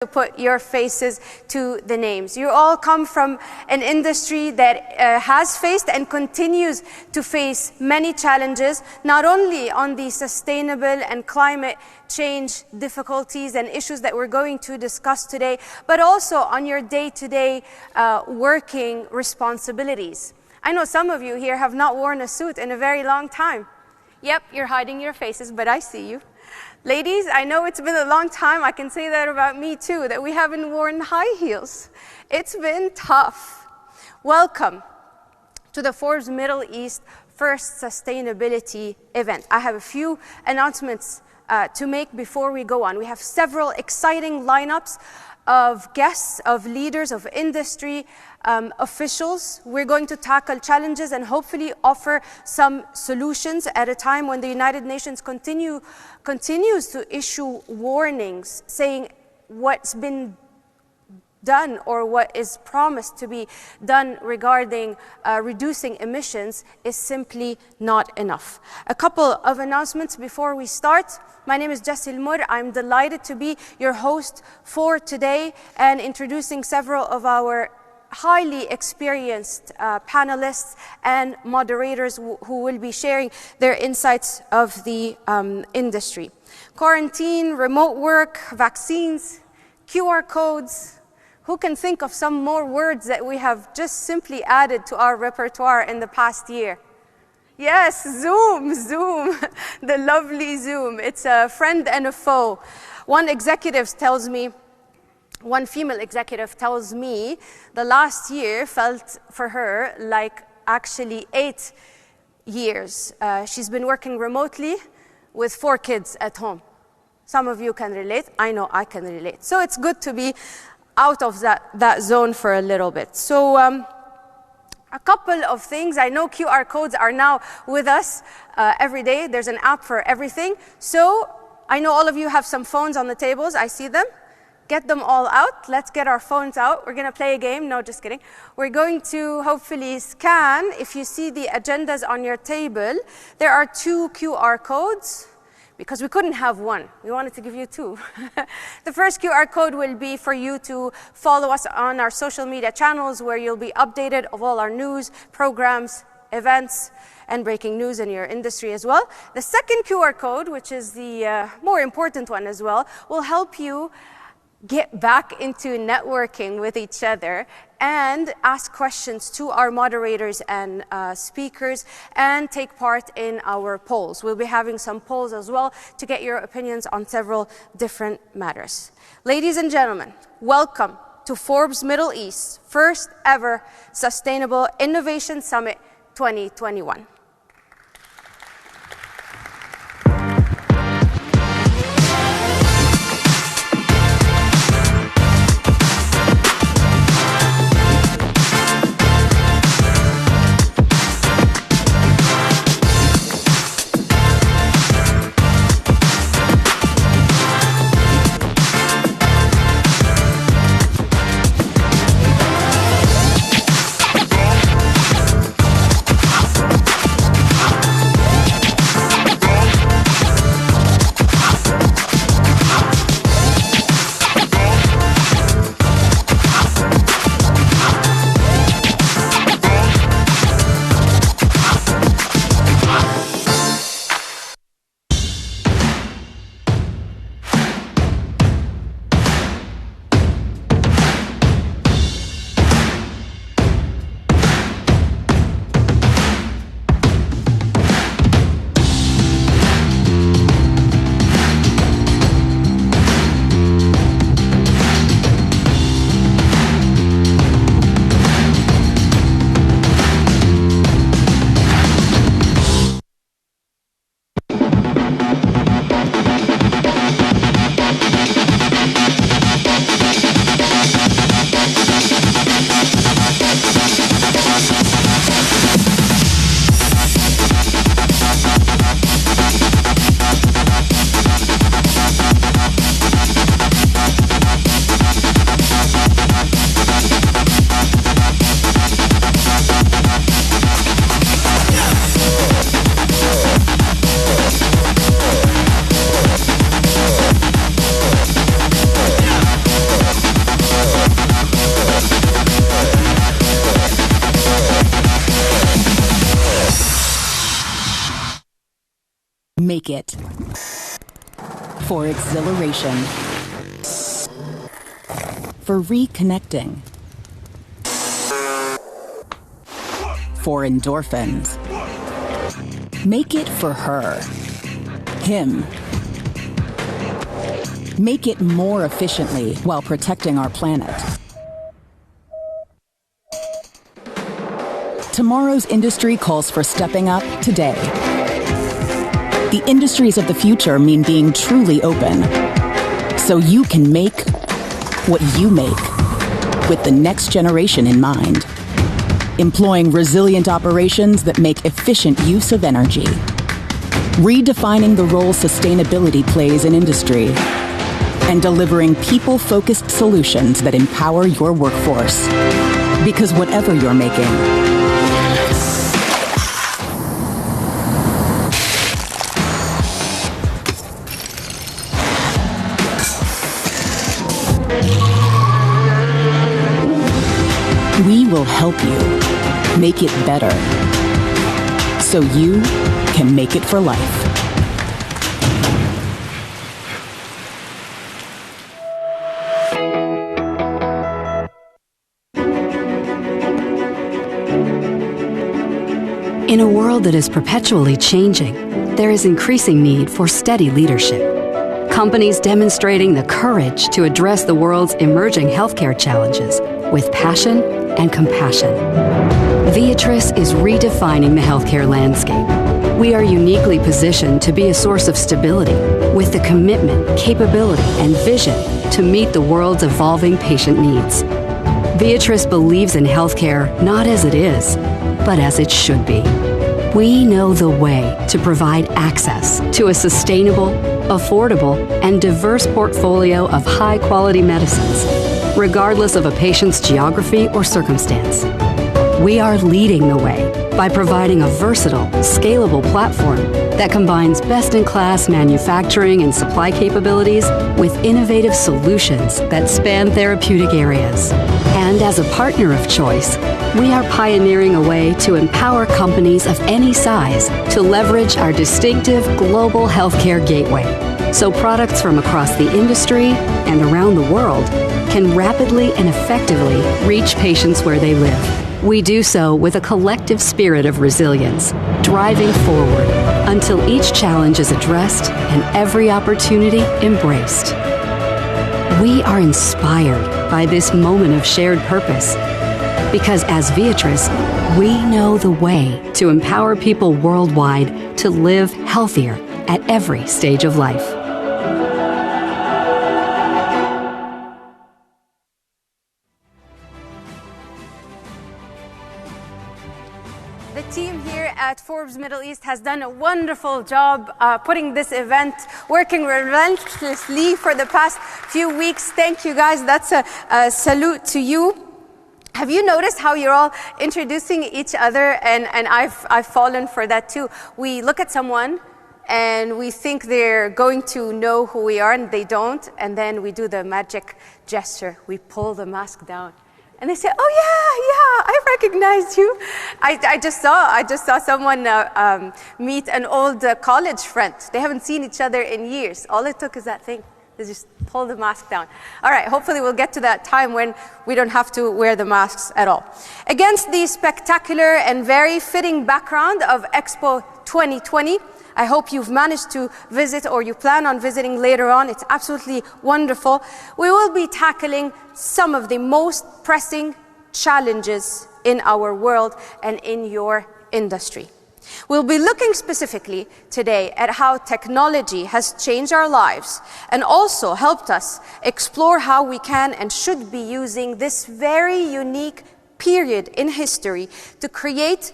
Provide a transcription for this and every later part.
to put your faces to the names. You all come from an industry that has faced and continues to face many challenges, not only on the sustainable and climate change difficulties and issues that we're going to discuss today, but also on your day-to-day working responsibilities. I know some of you here have not worn a suit in a very long time. Yep, you're hiding your faces, but I see you. Ladies, I know it's been a long time. I can say that about me too, that we haven't worn high heels. It's been tough. Welcome to the Forbes Middle East first sustainability event. I have a few announcements to make before we go on. We have several exciting lineups of guests, of leaders, of industry officials. We're going to tackle challenges and hopefully offer some solutions at a time when the United Nations continues to issue warnings saying what's been done or what is promised to be done regarding reducing emissions is simply not enough. A couple of announcements before we start. My name is Jessie Al-Mur. I'm delighted to be your host for today and introducing several of our highly experienced panelists and moderators who will be sharing their insights of the industry. Quarantine, remote work, vaccines, QR codes. Who can think of some more words that we have just simply added to our repertoire in the past year? Yes, Zoom, the lovely Zoom. It's a friend and a foe. One female executive tells me the last year felt for her like actually 8 years. She's been working remotely with 4 kids at home. Some of you can relate. I know I can relate. So it's good to be out of that zone for a little bit. So a couple of things. I know QR codes are now with us every day. There's an app for everything. So I know all of you have some phones on the tables. I see them. Get them all out. Let's get our phones out. We're going to play a game. No, just kidding. We're going to hopefully scan. If you see the agendas on your table, there are 2 QR codes because we couldn't have one. We wanted to give you 2. The first QR code will be for you to follow us on our social media channels where you'll be updated of all our news, programs, events, and breaking news in your industry as well. The second QR code, which is the more important one as well, will help you get back into networking with each other and ask questions to our moderators and speakers and take part in our polls. We'll be having some polls as well to get your opinions on several different matters. Ladies and gentlemen, welcome to Forbes Middle East first ever Sustainable Innovation Summit 2021. Make it. For exhilaration. For reconnecting. For endorphins. Make it for her. Him. Make it more efficiently while protecting our planet. Tomorrow's industry calls for stepping up today. The industries of the future mean being truly open, so you can make what you make with the next generation in mind, employing resilient operations that make efficient use of energy, redefining the role sustainability plays in industry, and delivering people-focused solutions that empower your workforce. Because whatever you're making, we will help you make it better so you can make it for life. In a world that is perpetually changing, there is increasing need for steady leadership. Companies demonstrating the courage to address the world's emerging healthcare challenges with passion and compassion. Viatris is redefining the healthcare landscape. We are uniquely positioned to be a source of stability with the commitment, capability, and vision to meet the world's evolving patient needs. Viatris believes in healthcare not as it is, but as it should be. We know the way to provide access to a sustainable, affordable, and diverse portfolio of high-quality medicines, regardless of a patient's geography or circumstance. We are leading the way by providing a versatile, scalable platform that combines best-in-class manufacturing and supply capabilities with innovative solutions that span therapeutic areas. And as a partner of choice, we are pioneering a way to empower companies of any size to leverage our distinctive global healthcare gateway, so products from across the industry and around the world can rapidly and effectively reach patients where they live. We do so with a collective spirit of resilience, driving forward until each challenge is addressed and every opportunity embraced. We are inspired by this moment of shared purpose because as Viatris, we know the way to empower people worldwide to live healthier at every stage of life. The team here at Forbes Middle East has done a wonderful job putting this event, working relentlessly for the past few weeks. Thank you guys. That's a salute to you. Have you noticed how you're all introducing each other? And I've fallen for that too. We look at someone and we think they're going to know who we are and they don't. And then we do the magic gesture. We pull the mask down. And they say, oh yeah, I recognize you. I just saw someone meet an old college friend. They haven't seen each other in years. All it took is that thing. They just pull the mask down. All right, hopefully we'll get to that time when we don't have to wear the masks at all. Against the spectacular and very fitting background of Expo 2020, I hope you've managed to visit or you plan on visiting later on. It's absolutely wonderful. We will be tackling some of the most pressing challenges in our world and in your industry. We'll be looking specifically today at how technology has changed our lives and also helped us explore how we can and should be using this very unique period in history to create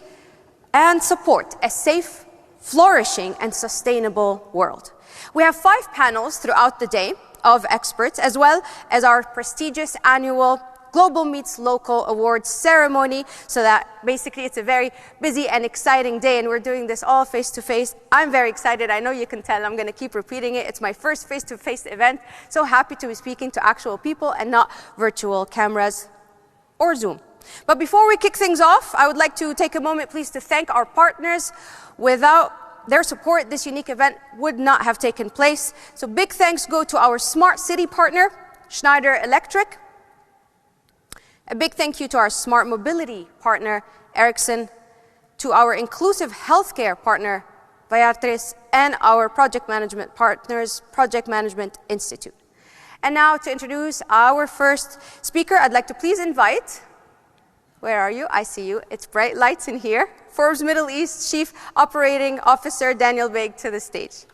and support a safe, flourishing, and sustainable world. We have 5 panels throughout the day of experts, as well as our prestigious annual Global Meets Local Awards ceremony, so that basically it's a very busy and exciting day, and we're doing this all face-to-face. I'm very excited. I know you can tell. I'm going to keep repeating it. It's my first face-to-face event. So happy to be speaking to actual people and not virtual cameras or Zoom. But before we kick things off, I would like to take a moment, please, to thank our partners, without their support, this unique event would not have taken place. So big thanks go to our smart city partner, Schneider Electric. A big thank you to our smart mobility partner, Ericsson, to our inclusive healthcare partner, Viatris, and our project management partners, Project Management Institute. And now to introduce our first speaker, I'd like to please invite, where are you? I see you. It's bright lights in here. Forbes Middle East Chief Operating Officer Daniel Beg to the stage.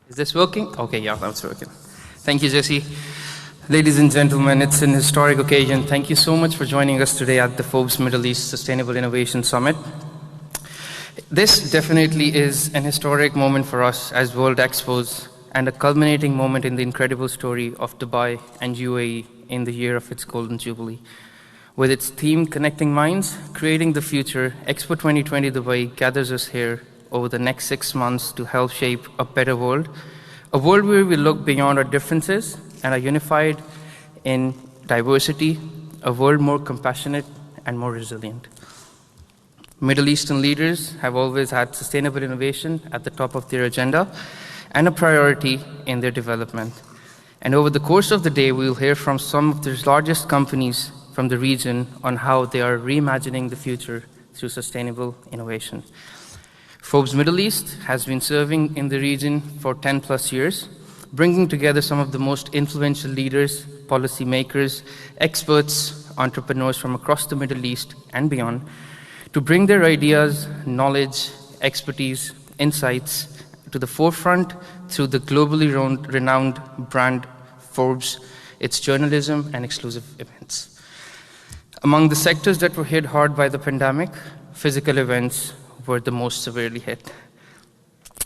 Is this working? Okay, yeah, that's working. Thank you, Jesse. Ladies and gentlemen, it's an historic occasion. Thank you so much for joining us today at the Forbes Middle East Sustainable Innovation Summit. This definitely is an historic moment for us as World Expos and a culminating moment in the incredible story of Dubai and UAE in the year of its Golden Jubilee. With its theme, Connecting Minds, Creating the Future, Expo 2020 Dubai gathers us here over the next 6 months to help shape a better world, a world where we look beyond our differences and are unified in diversity, a world more compassionate and more resilient. Middle Eastern leaders have always had sustainable innovation at the top of their agenda and a priority in their development. And over the course of the day, we will hear from some of the largest companies from the region on how they are reimagining the future through sustainable innovation. Forbes Middle East has been serving in the region for 10 plus years, bringing together some of the most influential leaders, policymakers, experts, entrepreneurs from across the Middle East and beyond to bring their ideas, knowledge, expertise, insights to the forefront through the globally renowned brand Forbes, its journalism and exclusive events. Among the sectors that were hit hard by the pandemic, physical events were the most severely hit.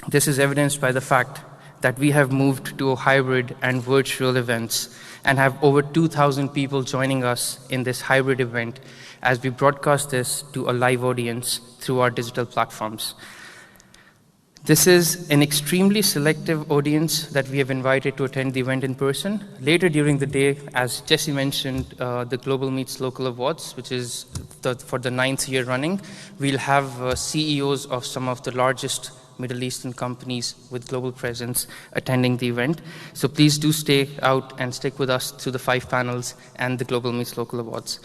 This is evidenced by the fact that we have moved to a hybrid and virtual events and have over 2,000 people joining us in this hybrid event as we broadcast this to a live audience through our digital platforms. This is an extremely selective audience that we have invited to attend the event in person. Later during the day, as Jesse mentioned, the Global Meets Local Awards, which is for the 9th year running, we'll have CEOs of some of the largest Middle Eastern companies with global presence attending the event. So please do stay out and stick with us through the 5 panels and the Global Meets Local Awards.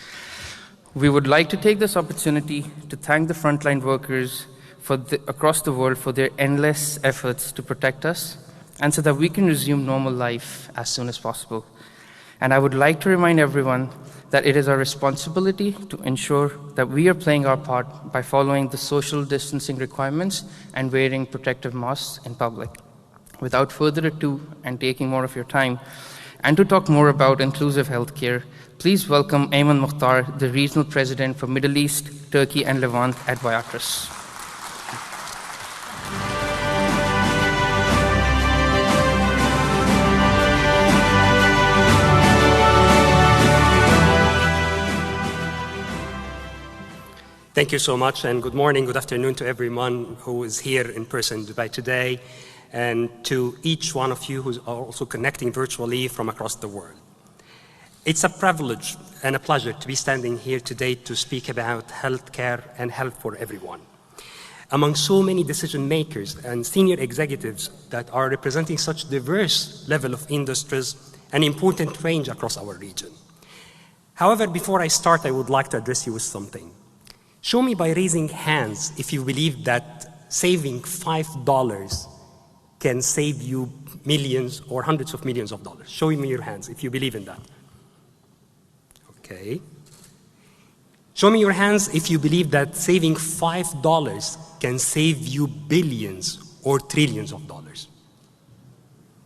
We would like to take this opportunity to thank the frontline workers across the world for their endless efforts to protect us and so that we can resume normal life as soon as possible. And I would like to remind everyone that it is our responsibility to ensure that we are playing our part by following the social distancing requirements and wearing protective masks in public. Without further ado, and taking more of your time, and to talk more about inclusive healthcare, please welcome Ayman Mukhtar, the Regional President for Middle East, Turkey and Levant at Viatris. Thank you so much, and good morning, good afternoon to everyone who is here in person in Dubai today, and to each one of you who are also connecting virtually from across the world. It's a privilege and a pleasure to be standing here today to speak about healthcare and health for everyone. Among so many decision makers and senior executives that are representing such diverse level of industries and important range across our region. However, before I start, I would like to address you with something. Show me by raising hands if you believe that saving $5 can save you millions or hundreds of millions of dollars. Show me your hands if you believe in that. Okay. Show me your hands if you believe that saving $5 can save you billions or trillions of dollars.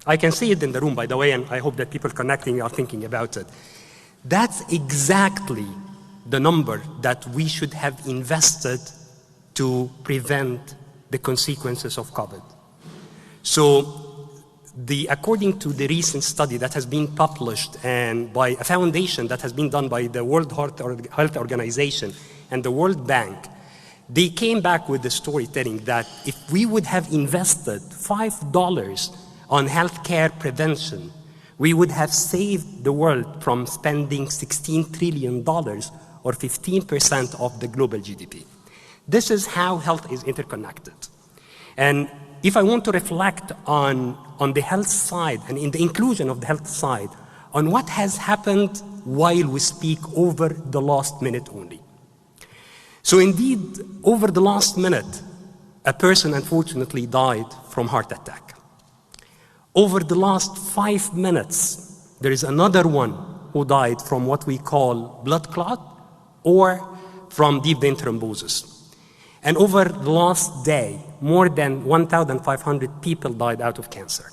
I can see it in the room, by the way, and I hope that people connecting are thinking about it. That's exactly the number that we should have invested to prevent the consequences of COVID. So, according to the recent study that has been published and by a foundation that has been done by the World Health Organization and the World Bank, they came back with the storytelling that if we would have invested $5 on healthcare prevention, we would have saved the world from spending $16 trillion or 15% of the global GDP. This is how health is interconnected. And if I want to reflect on the health side and in the inclusion of the health side, on what has happened while we speak over the last minute only. So indeed, over the last minute, a person unfortunately died from heart attack. Over the last 5 minutes, there is another one who died from what we call blood clot or from deep vein thrombosis. And over the last day, more than 1,500 people died out of cancer.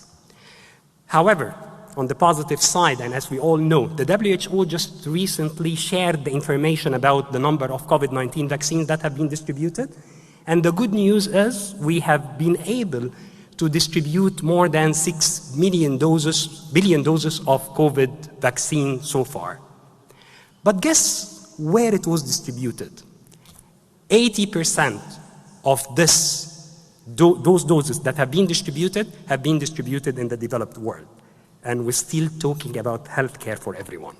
However, on the positive side, and as we all know, the WHO just recently shared the information about the number of COVID-19 vaccines that have been distributed. And the good news is we have been able to distribute more than 6 billion doses of COVID vaccine so far. But guess where it was distributed? 80% of those doses that have been distributed in the developed world. And we're still talking about healthcare for everyone.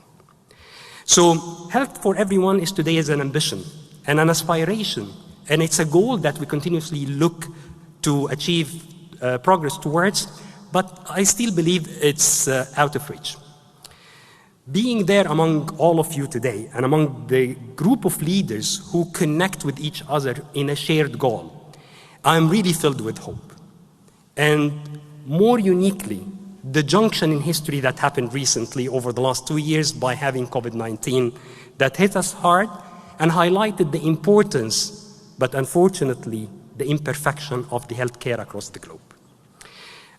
So health for everyone is today as an ambition and an aspiration, and it's a goal that we continuously look to achieve progress towards, but I still believe it's out of reach. Being there among all of you today and among the group of leaders who connect with each other in a shared goal, I'm really filled with hope. And more uniquely, the junction in history that happened recently over the last 2 years by having COVID-19 that hit us hard and highlighted the importance, but unfortunately, the imperfection of the healthcare across the globe.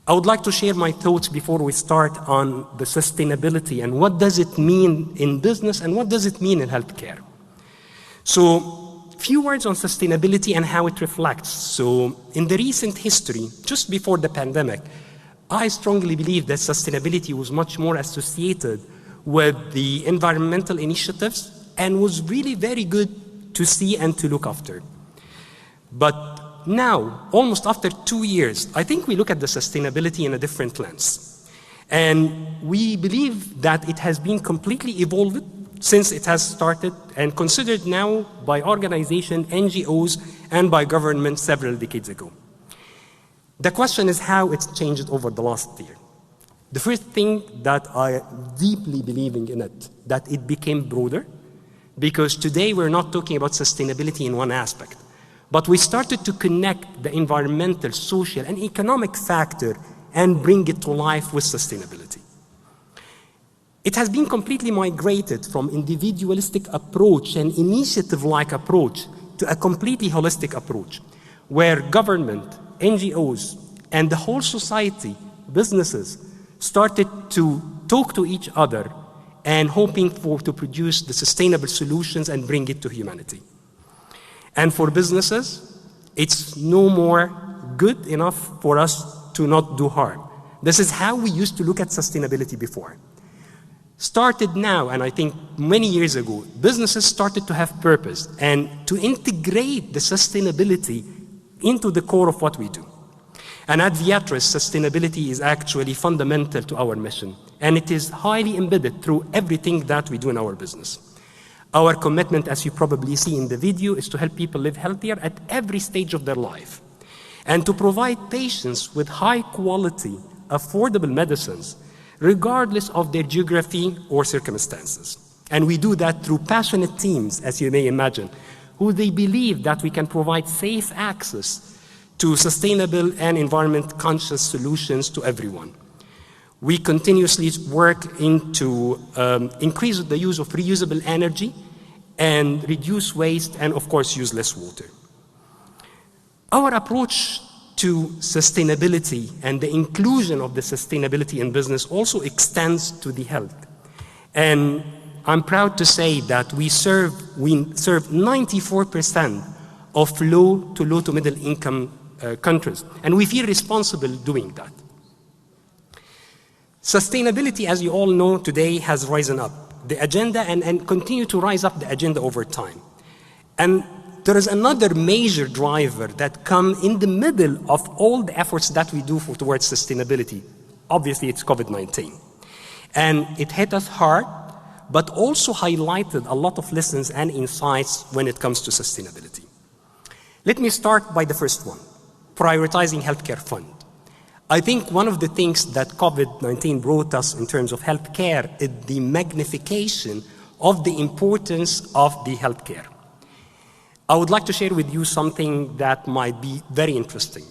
I would like to share my thoughts before we start on the sustainability and what does it mean in business and what does it mean in healthcare. So, few words on sustainability and how it reflects. So, in the recent history, just before the pandemic, I strongly believe that sustainability was much more associated with the environmental initiatives and was really very good to see and to look after. But now, almost after 2 years, I think we look at the sustainability in a different lens. And we believe that it has been completely evolved since it has started and considered now by organizations, NGOs, and by government several decades ago. The question is how it's changed over the last year. The first thing that I deeply believing in it, that it became broader, because today we're not talking about sustainability in one aspect, but we started to connect the environmental, social, and economic factor and bring it to life with sustainability. It has been completely migrated from individualistic approach and initiative-like approach to a completely holistic approach, where government, NGOs, and the whole society, businesses, started to talk to each other and hoping to produce the sustainable solutions and bring it to humanity. And for businesses, it's no more good enough for us to not do harm. This is how we used to look at sustainability before. Started now, and I think many years ago, businesses started to have purpose and to integrate the sustainability into the core of what we do. And at Viatris, sustainability is actually fundamental to our mission, and it is highly embedded through everything that we do in our business. Our commitment, as you probably see in the video, is to help people live healthier at every stage of their life, and to provide patients with high-quality, affordable medicines, regardless of their geography or circumstances. And we do that through passionate teams, as you may imagine, who they believe that we can provide safe access to sustainable and environment-conscious solutions to everyone. We continuously work into increase the use of reusable energy and reduce waste and, of course, use less water. Our approach to sustainability and the inclusion of the sustainability in business also extends to the health. And I'm proud to say that we serve 94% of low to middle income countries, and we feel responsible doing that. Sustainability, as you all know, today has risen up the agenda and continue to rise up the agenda over time. And there is another major driver that comes in the middle of all the efforts that we do towards sustainability, Obviously, it's COVID-19. And it hit us hard, but also highlighted a lot of lessons and insights when it comes to sustainability. Let me start by the first one, prioritizing healthcare fund. I think one of the things that COVID-19 brought us in terms of healthcare is the magnification of the importance of the healthcare. I would like to share with you something that might be very interesting.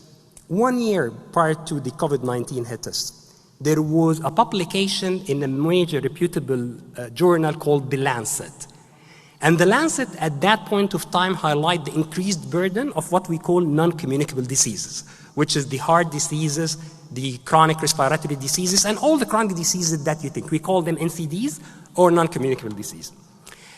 1 year prior to the COVID-19 hit us, there was a publication in a major reputable journal called The Lancet. And The Lancet at that point of time highlighted the increased burden of what we call non-communicable diseases, which is the heart diseases, the chronic respiratory diseases, and all the chronic diseases that you think. We call them NCDs or non-communicable disease.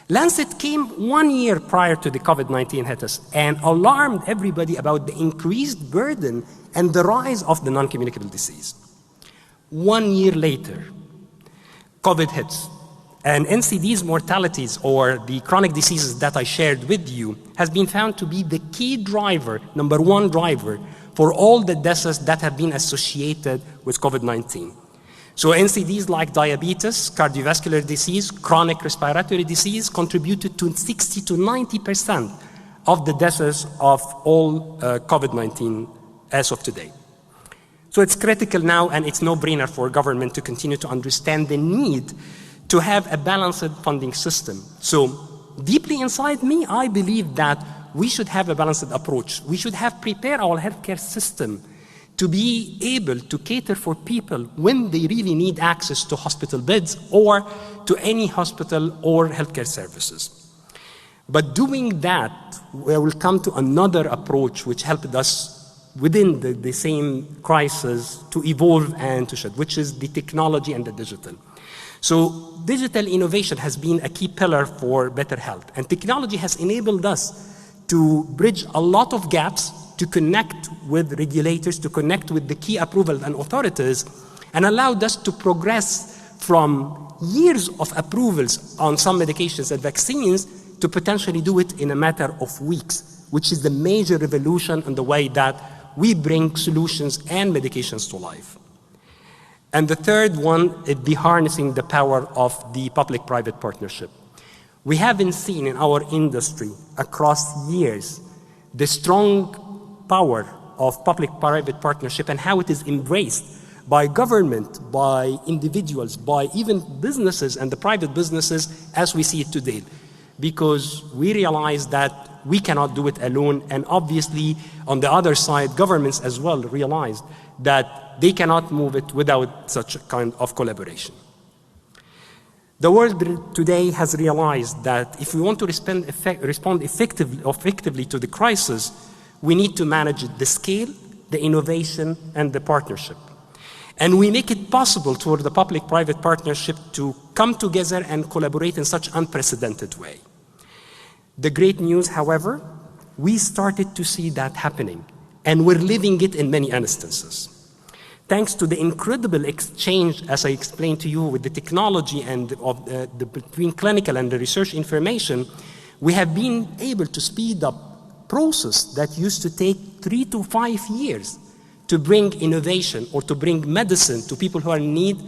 Lancet came 1 year prior to the COVID-19 hit us and alarmed everybody about the increased burden and the rise of the non-communicable disease. 1 year later, COVID hits, and NCDs mortalities, or the chronic diseases that I shared with you, has been found to be the key driver, number one driver, for all the deaths that have been associated with COVID-19. So NCDs like diabetes, cardiovascular disease, chronic respiratory disease contributed to 60 to 90% of the deaths of all COVID-19 as of today. So it's critical now, and it's no-brainer for government to continue to understand the need to have a balanced funding system. So deeply inside me, I believe that we should have a balanced approach. We should have prepared our healthcare system to be able to cater for people when they really need access to hospital beds or to any hospital or healthcare services. But doing that, we will come to another approach which helped us within the same crisis to evolve and to shed, which is the technology and the digital. So digital innovation has been a key pillar for better health, and technology has enabled us to bridge a lot of gaps, to connect with regulators, to connect with the key approval and authorities, and allowed us to progress from years of approvals on some medications and vaccines to potentially do it in a matter of weeks, which is the major revolution in the way that we bring solutions and medications to life. And the third one is the harnessing the power of the public-private partnership. We haven't seen in our industry across years the strong power of public-private partnership and how it is embraced by government, by individuals, by even businesses and the private businesses as we see it today. Because we realize that we cannot do it alone, and obviously on the other side, governments as well realized that they cannot move it without such a kind of collaboration. The world today has realized that if we want to respond effectively to the crisis, we need to manage the scale, the innovation, and the partnership. And we make it possible toward the public-private partnership to come together and collaborate in such unprecedented way. The great news, however, we started to see that happening, and we're living it in many instances. Thanks to the incredible exchange, as I explained to you, with the technology and between clinical and the research information, we have been able to speed up process that used to take 3 to 5 years to bring innovation or to bring medicine to people who are in need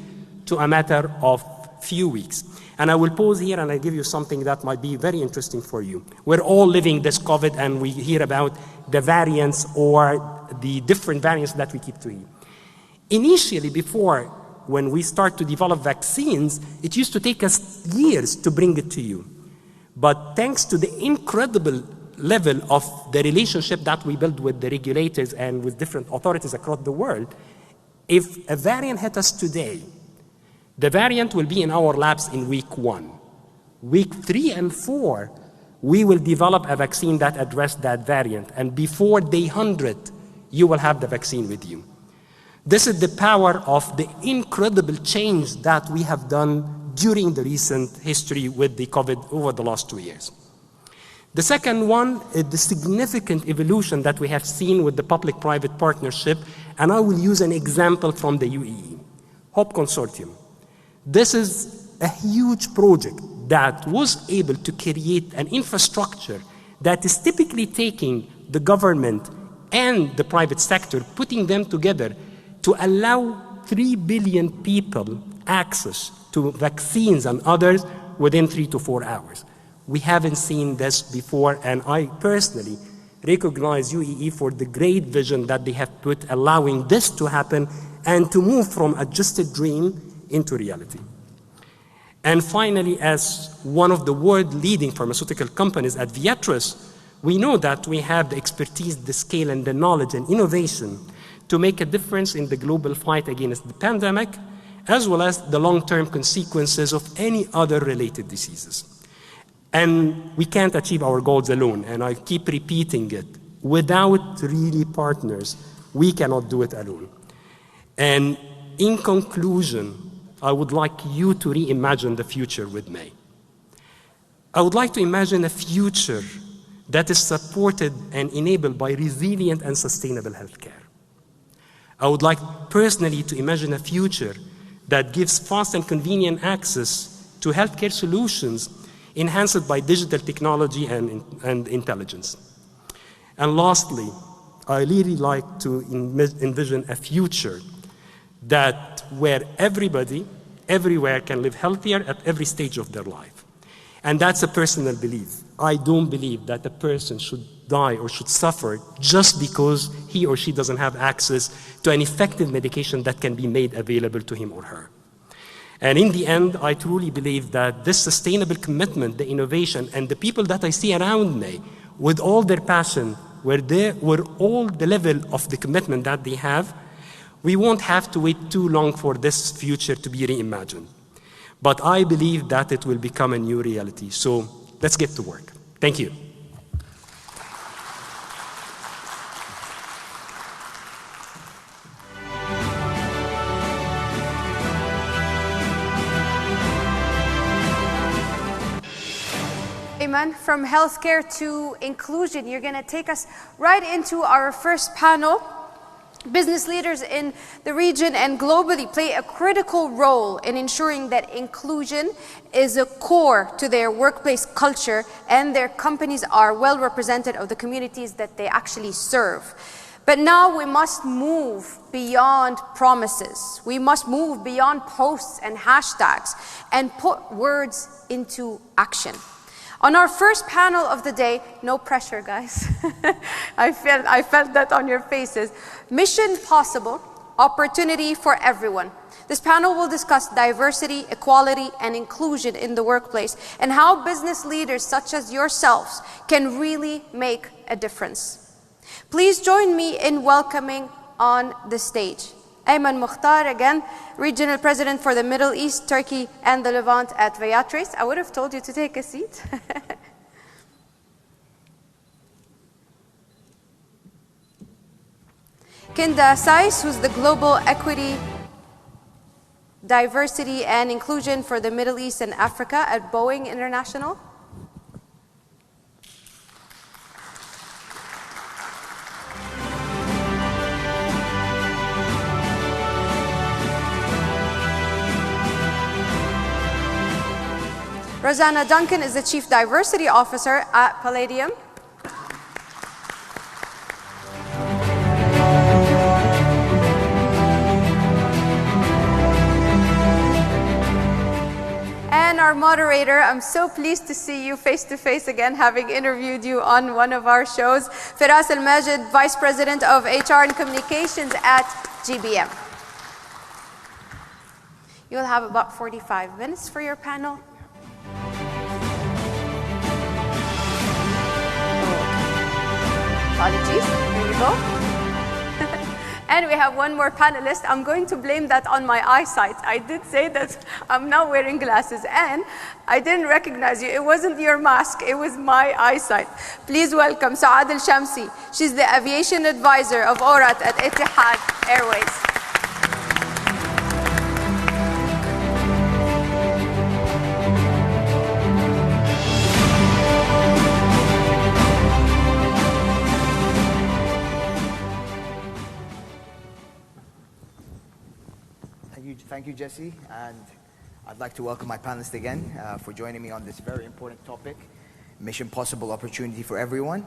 to a matter of few weeks. And I will pause here and I give you something that might be very interesting for you. We're all living this COVID and we hear about the variants or the different variants that we keep doing. Initially, before, when we start to develop vaccines, it used to take us years to bring it to you. But thanks to the incredible level of the relationship that we build with the regulators and with different authorities across the world, if a variant hit us today, the variant will be in our labs in week 1. Week 3 and 4, we will develop a vaccine that addresses that variant. And before day 100, you will have the vaccine with you. This is the power of the incredible change that we have done during the recent history with the COVID over the last 2 years. The second one is the significant evolution that we have seen with the public-private partnership, and I will use an example from the UAE, HOPE Consortium. This is a huge project that was able to create an infrastructure that is typically taking the government and the private sector, putting them together to allow 3 billion people access to vaccines and others within 3 to 4 hours. We haven't seen this before, and I personally recognize UAE for the great vision that they have put, allowing this to happen and to move from a just a dream into reality. And finally, as one of the world-leading pharmaceutical companies at Viatris, we know that we have the expertise, the scale, and the knowledge and innovation to make a difference in the global fight against the pandemic, as well as the long-term consequences of any other related diseases. And we can't achieve our goals alone, and I keep repeating it. Without really partners, we cannot do it alone. And in conclusion, I would like you to reimagine the future with me. I would like to imagine a future that is supported and enabled by resilient and sustainable healthcare. I would like personally to imagine a future that gives fast and convenient access to healthcare solutions enhanced by digital technology and intelligence. And lastly, I really like to envision a future where everybody, everywhere can live healthier at every stage of their life. And that's a personal belief. I don't believe that a person should die or should suffer just because he or she doesn't have access to an effective medication that can be made available to him or her. And in the end, I truly believe that this sustainable commitment, the innovation, and the people that I see around me, with all their passion, were all the level of the commitment that they have, we won't have to wait too long for this future to be reimagined. But I believe that it will become a new reality. So let's get to work. Thank you. Ayman, from healthcare to inclusion, you're going to take us right into our first panel. Business leaders in the region and globally play a critical role in ensuring that inclusion is a core to their workplace culture and their companies are well represented of the communities that they actually serve. But now we must move beyond promises. We must move beyond posts and hashtags and put words into action. On our first panel of the day, no pressure, guys. I felt that on your faces. Mission Possible, Opportunity for Everyone. This panel will discuss diversity, equality, and inclusion in the workplace and how business leaders such as yourselves can really make a difference. Please join me in welcoming on the stage Ayman Mukhtar, again, Regional President for the Middle East, Turkey, and the Levant at Viatris. I would have told you to take a seat. Kinda Sais, who's the Global Equity, Diversity, and Inclusion for the Middle East and Africa at Boeing International. Rosanna Duncan is the Chief Diversity Officer at Palladium. And our moderator, I'm so pleased to see you face to face again, having interviewed you on one of our shows, Firas Al-Majid, Vice President of HR and Communications at GBM. You'll have about 45 minutes for your panel. Apologies, there you go. And we have one more panelist. I'm going to blame that on my eyesight. I did say that I'm now wearing glasses and I didn't recognize you. It wasn't your mask, it was my eyesight. Please welcome Saad Al-Shamsi. She's the Aviation Advisor of ORAT at Etihad Airways. Thank you, Jesse, and I'd like to welcome my panelists again for joining me on this very important topic, Mission Possible, Opportunity for Everyone.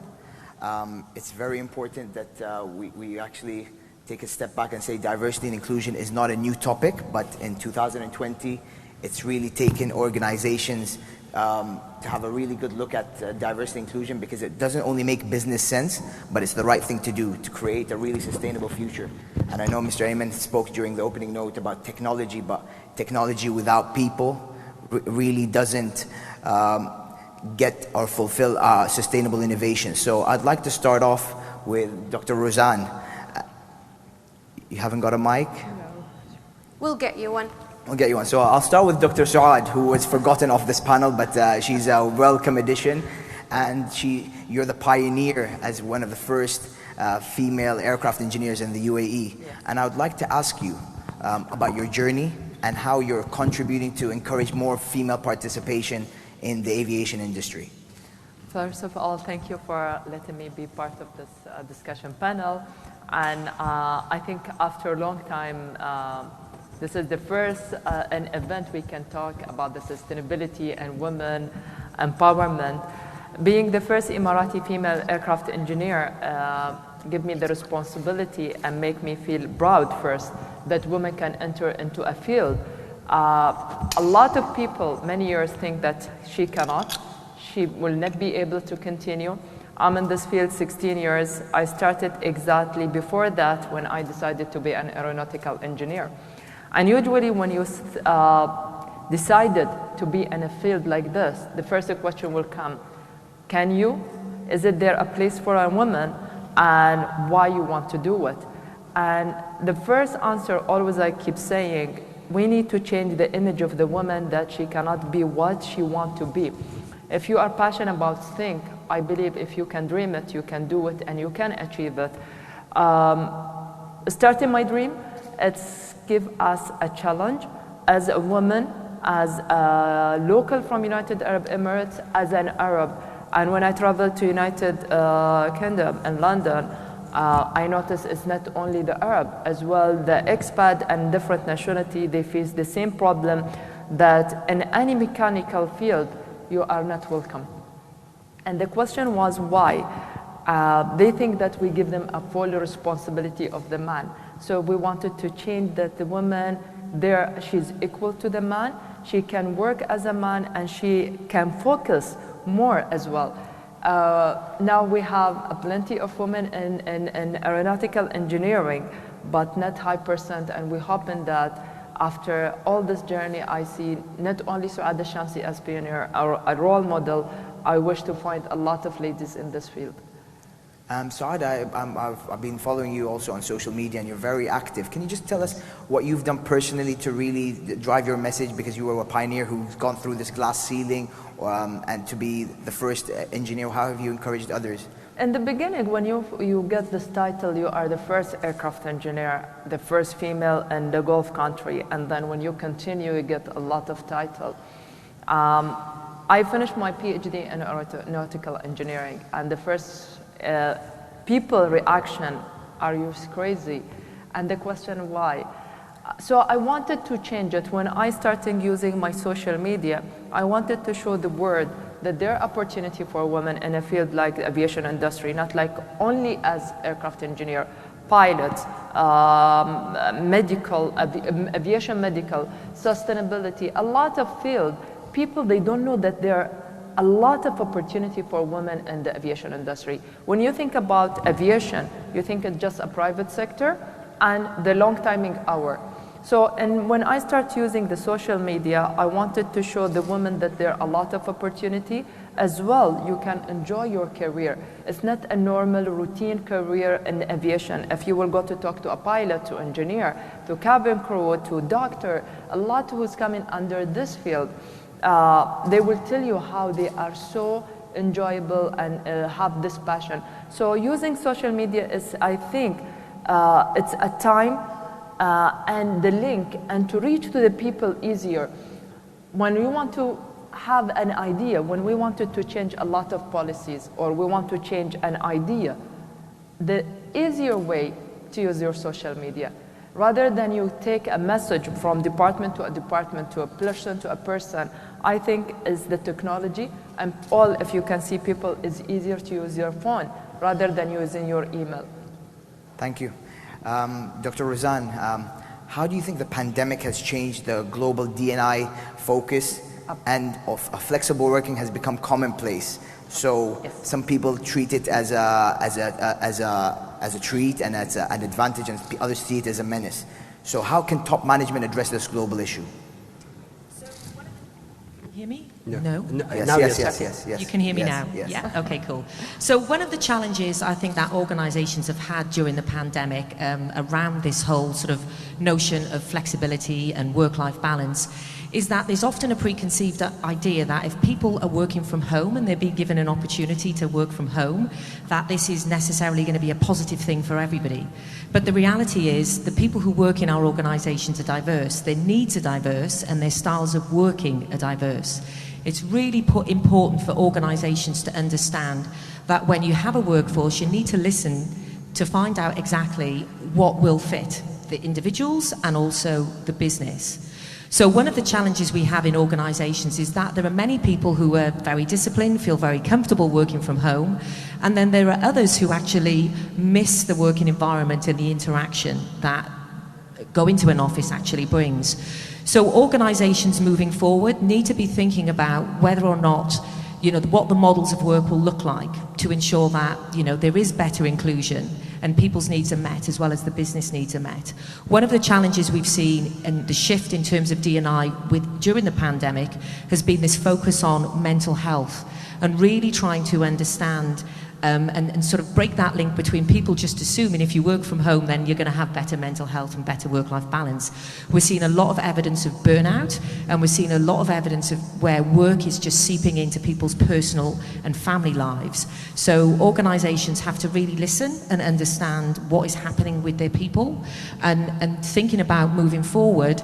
It's very important that we actually take a step back and say diversity and inclusion is not a new topic, but in 2020, it's really taken organizations to have a really good look at diversity and inclusion, because it doesn't only make business sense, but it's the right thing to do to create a really sustainable future. And I know Mr. Ayman spoke during the opening note about technology, but technology without people really doesn't get or fulfill sustainable innovation. So I'd like to start off with Dr. Roseanne. You haven't got a mic? No. We'll get you one. I'll get you one. So I'll start with Dr. Suad, who was forgotten off this panel, but she's a welcome addition. And you're the pioneer as one of the first female aircraft engineers in the UAE. Yeah. And I would like to ask you about your journey and how you're contributing to encourage more female participation in the aviation industry. First of all, thank you for letting me be part of this discussion panel. And I think after a long time, this is the first an event we can talk about the sustainability and women empowerment. Being the first Emirati female aircraft engineer give me the responsibility and make me feel proud first that women can enter into a field. A lot of people many years think that she cannot, she will not be able to continue. I'm in this field 16 years. I started exactly before that when I decided to be an aeronautical engineer. And usually when you decided to be in a field like this, the first question will come, can you? Is it there a place for a woman? And why you want to do it? And the first answer always I keep saying, we need to change the image of the woman that she cannot be what she wants to be. If you are passionate about things, I believe if you can dream it, you can do it and you can achieve it. Starting my dream, it's give us a challenge as a woman, as a local from United Arab Emirates, as an Arab. And when I traveled to United Kingdom and London, I noticed it's not only the Arab, as well the expat and different nationality, they face the same problem that in any mechanical field, you are not welcome. And the question was why? They think that we give them a full responsibility of the man. So we wanted to change that the woman there, she's equal to the man, she can work as a man and she can focus more as well. Now we have plenty of women in aeronautical engineering, but not high percent, and we hope in that after all this journey, I see not only Suad Al-Shamsi as pioneer, a role model. I wish to find a lot of ladies in this field. Saad, I've been following you also on social media, and you're very active. Can you just tell us what you've done personally to really drive your message, because you were a pioneer who's gone through this glass ceiling, and to be the first engineer? How have you encouraged others? In the beginning, when you get this title, you are the first aircraft engineer, the first female in the Gulf country, and then when you continue, you get a lot of title. I finished my PhD in aeronautical engineering, and the first people reaction, are you crazy? And the question why? So I wanted to change it. When I started using my social media, I wanted to show the world that there are opportunity for women in a field like the aviation industry, not like only as aircraft engineer, pilots, medical, aviation medical, sustainability, a lot of field. People, they don't know that there are a lot of opportunity for women in the aviation industry. When you think about aviation, you think it's just a private sector and the long timing hour. So, and when I start using the social media, I wanted to show the women that there are a lot of opportunity as well. You can enjoy your career. It's not a normal routine career in aviation. If you will go to talk to a pilot, to engineer, to cabin crew, to doctor, a lot who's coming under this field, they will tell you how they are so enjoyable and have this passion. So using social media is, I think, it's a time and the link and to reach to the people easier. When we want to have an idea, when we wanted to change a lot of policies or we want to change an idea, the easier way to use your social media. Rather than you take a message from department to a person, I think is the technology, and all, if you can see people, is easier to use your phone rather than using your email. Thank you. Dr. Razan, how do you think the pandemic has changed the global D&I focus and of flexible working has become commonplace? So some people treat it as a treat and as an advantage, and others see it as a menace. So how can top management address this global issue? Hear me? No? Yes. You can hear me now? Yes. Yeah? Okay, cool. So one of the challenges I think that organizations have had during the pandemic around this whole sort of notion of flexibility and work-life balance is that there's often a preconceived idea that if people are working from home and they're being given an opportunity to work from home, that this is necessarily going to be a positive thing for everybody. But the reality is the people who work in our organizations are diverse, their needs are diverse, and their styles of working are diverse. It's really important for organizations to understand that when you have a workforce, you need to listen to find out exactly what will fit the individuals and also the business. So one of the challenges we have in organizations is that there are many people who are very disciplined, feel very comfortable working from home, and then there are others who actually miss the working environment and the interaction that going to an office actually brings. So organizations moving forward need to be thinking about whether or not, what the models of work will look like to ensure that, there is better inclusion and people's needs are met as well as the business needs are met. One of the challenges we've seen and the shift in terms of D&I during the pandemic has been this focus on mental health and really trying to understand and sort of break that link between people just assuming if you work from home then you're going to have better mental health and better work-life balance. We're seeing a lot of evidence of burnout, and we're seeing a lot of evidence of where work is just seeping into people's personal and family lives. So organizations have to really listen and understand what is happening with their people and thinking about moving forward.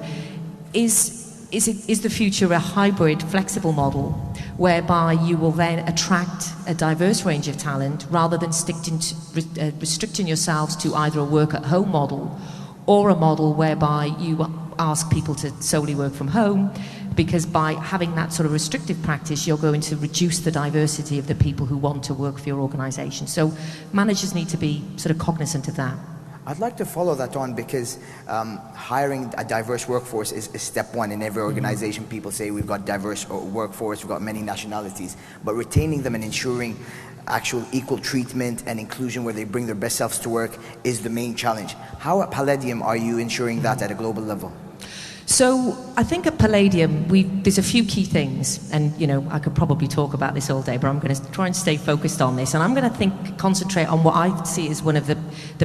Is the future a hybrid, flexible model whereby you will then attract a diverse range of talent rather than restricting yourselves to either a work-at-home model or a model whereby you ask people to solely work from home, because by having that sort of restrictive practice, you're going to reduce the diversity of the people who want to work for your organization. So managers need to be sort of cognizant of that. I'd like to follow that on because hiring a diverse workforce is step one in every organization. People say we've got diverse workforce, we've got many nationalities, but retaining them and ensuring actual equal treatment and inclusion where they bring their best selves to work is the main challenge. How at Palladium are you ensuring that at a global level? So I think at Palladium, there's a few key things, and I could probably talk about this all day, but I'm going to try and stay focused on this, and I'm going to concentrate on what I see as one of the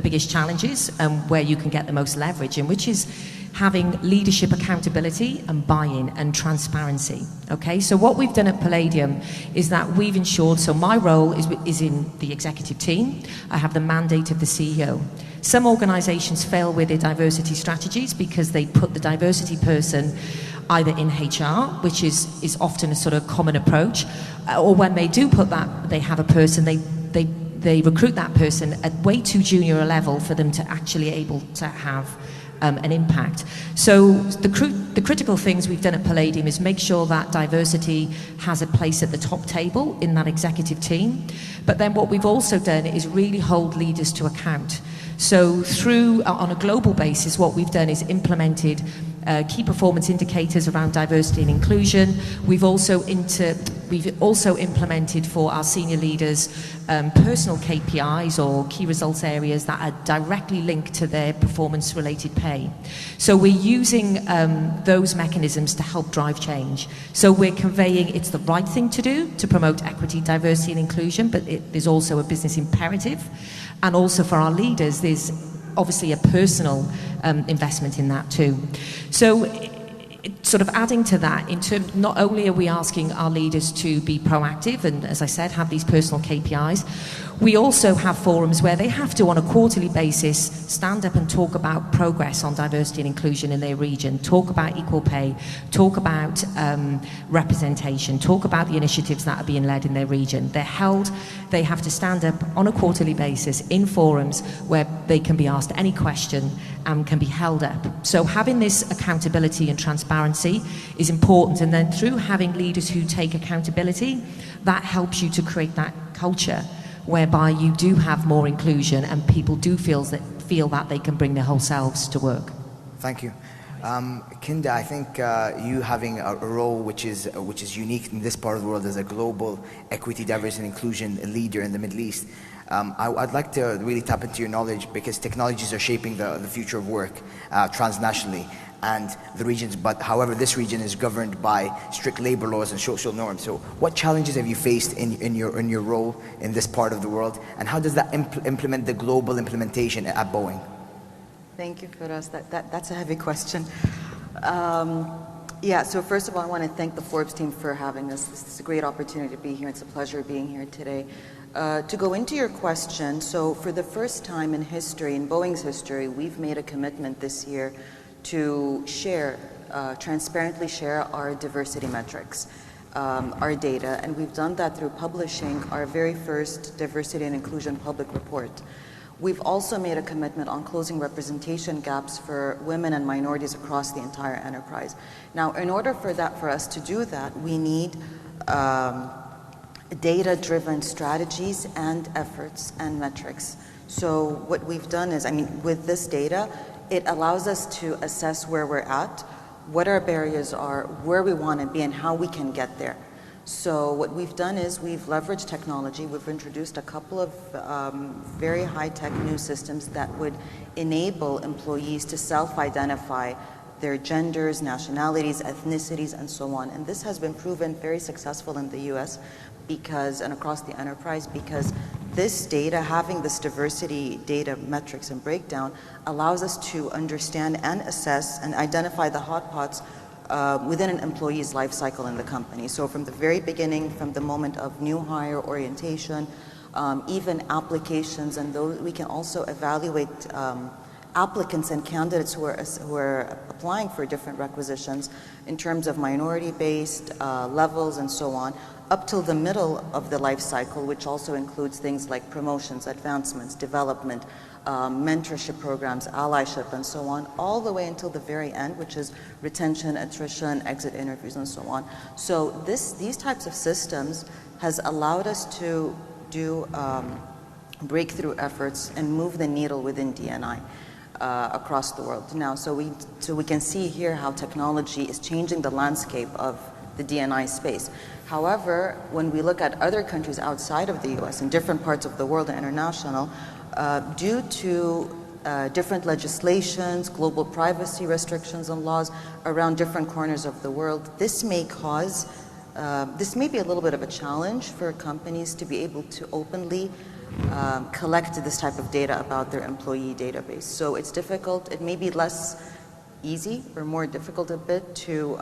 biggest challenges and where you can get the most leverage, and which is having leadership accountability and buy-in and transparency. Okay, so what we've done at Palladium is that we've ensured, so my role is in the executive team. I have the mandate of the CEO. Some organizations fail with their diversity strategies because they put the diversity person either in HR, which is often a sort of common approach, or when they do put that, they have a person, they recruit that person at way too junior a level for them to actually able to have an impact. So the critical things we've done at Palladium is make sure that diversity has a place at the top table in that executive team. But then what we've also done is really hold leaders to account. So on a global basis, what we've done is implemented key performance indicators around diversity and inclusion. We've also implemented for our senior leaders personal KPIs or key results areas that are directly linked to their performance-related pay. So we're using those mechanisms to help drive change. So we're conveying it's the right thing to do to promote equity, diversity and inclusion, but there's also a business imperative. And also for our leaders, there's obviously a personal investment in that too. So sort of adding to that, in terms, not only are we asking our leaders to be proactive and, as I said, have these personal KPIs, we also have forums where they have to, on a quarterly basis, stand up and talk about progress on diversity and inclusion in their region, talk about equal pay, talk about representation, talk about the initiatives that are being led in their region. They have to stand up on a quarterly basis in forums where they can be asked any question and can be held up. So having this accountability and transparency is important, and then through having leaders who take accountability, that helps you to create that culture whereby you do have more inclusion and people do feel feel that they can bring their whole selves to work. Thank you. Kinda, I think you having a role which is unique in this part of the world as a global equity, diversity, and inclusion leader in the Middle East. I'd like to really tap into your knowledge because technologies are shaping the future of work transnationally and the regions. But however, this region is governed by strict labor laws and social norms. So, what challenges have you faced in your role in this part of the world, and how does that implement the global implementation at Boeing? Thank you, Firas. That's a heavy question. Yeah, so first of all, I want to thank the Forbes team for having us. This is a great opportunity to be here. It's a pleasure being here today. To go into your question, so for the first time in history, in Boeing's history, we've made a commitment this year to share, transparently share our diversity metrics, our data, and we've done that through publishing our very first diversity and inclusion public report. We've also made a commitment on closing representation gaps for women and minorities across the entire enterprise. Now, in order for us to do that, we need data-driven strategies and efforts and metrics. So what we've done is, with this data, it allows us to assess where we're at, what our barriers are, where we want to be, and how we can get there. So what we've done is we've leveraged technology. We've introduced a couple of very high-tech new systems that would enable employees to self-identify their genders, nationalities, ethnicities, and so on. And this has been proven very successful in the US and across the enterprise because this data, having this diversity data metrics and breakdown, allows us to understand and assess and identify the hot pots within an employee's life cycle in the company. So from the very beginning, from the moment of new hire orientation, even applications, and those, we can also evaluate applicants and candidates who are applying for different requisitions in terms of minority-based levels and so on, up till the middle of the life cycle, which also includes things like promotions, advancements, development, mentorship programs, allyship, and so on, all the way until the very end, which is retention, attrition, exit interviews, and so on. So these types of systems has allowed us to do breakthrough efforts and move the needle within D&I across the world. Now, so we can see here how technology is changing the landscape of the D&I space. However, when we look at other countries outside of the US, in different parts of the world and international, due to different legislations, global privacy restrictions and laws around different corners of the world, this may be a little bit of a challenge for companies to be able to openly collect this type of data about their employee database. So it's difficult. It may be less easy or more difficult a bit to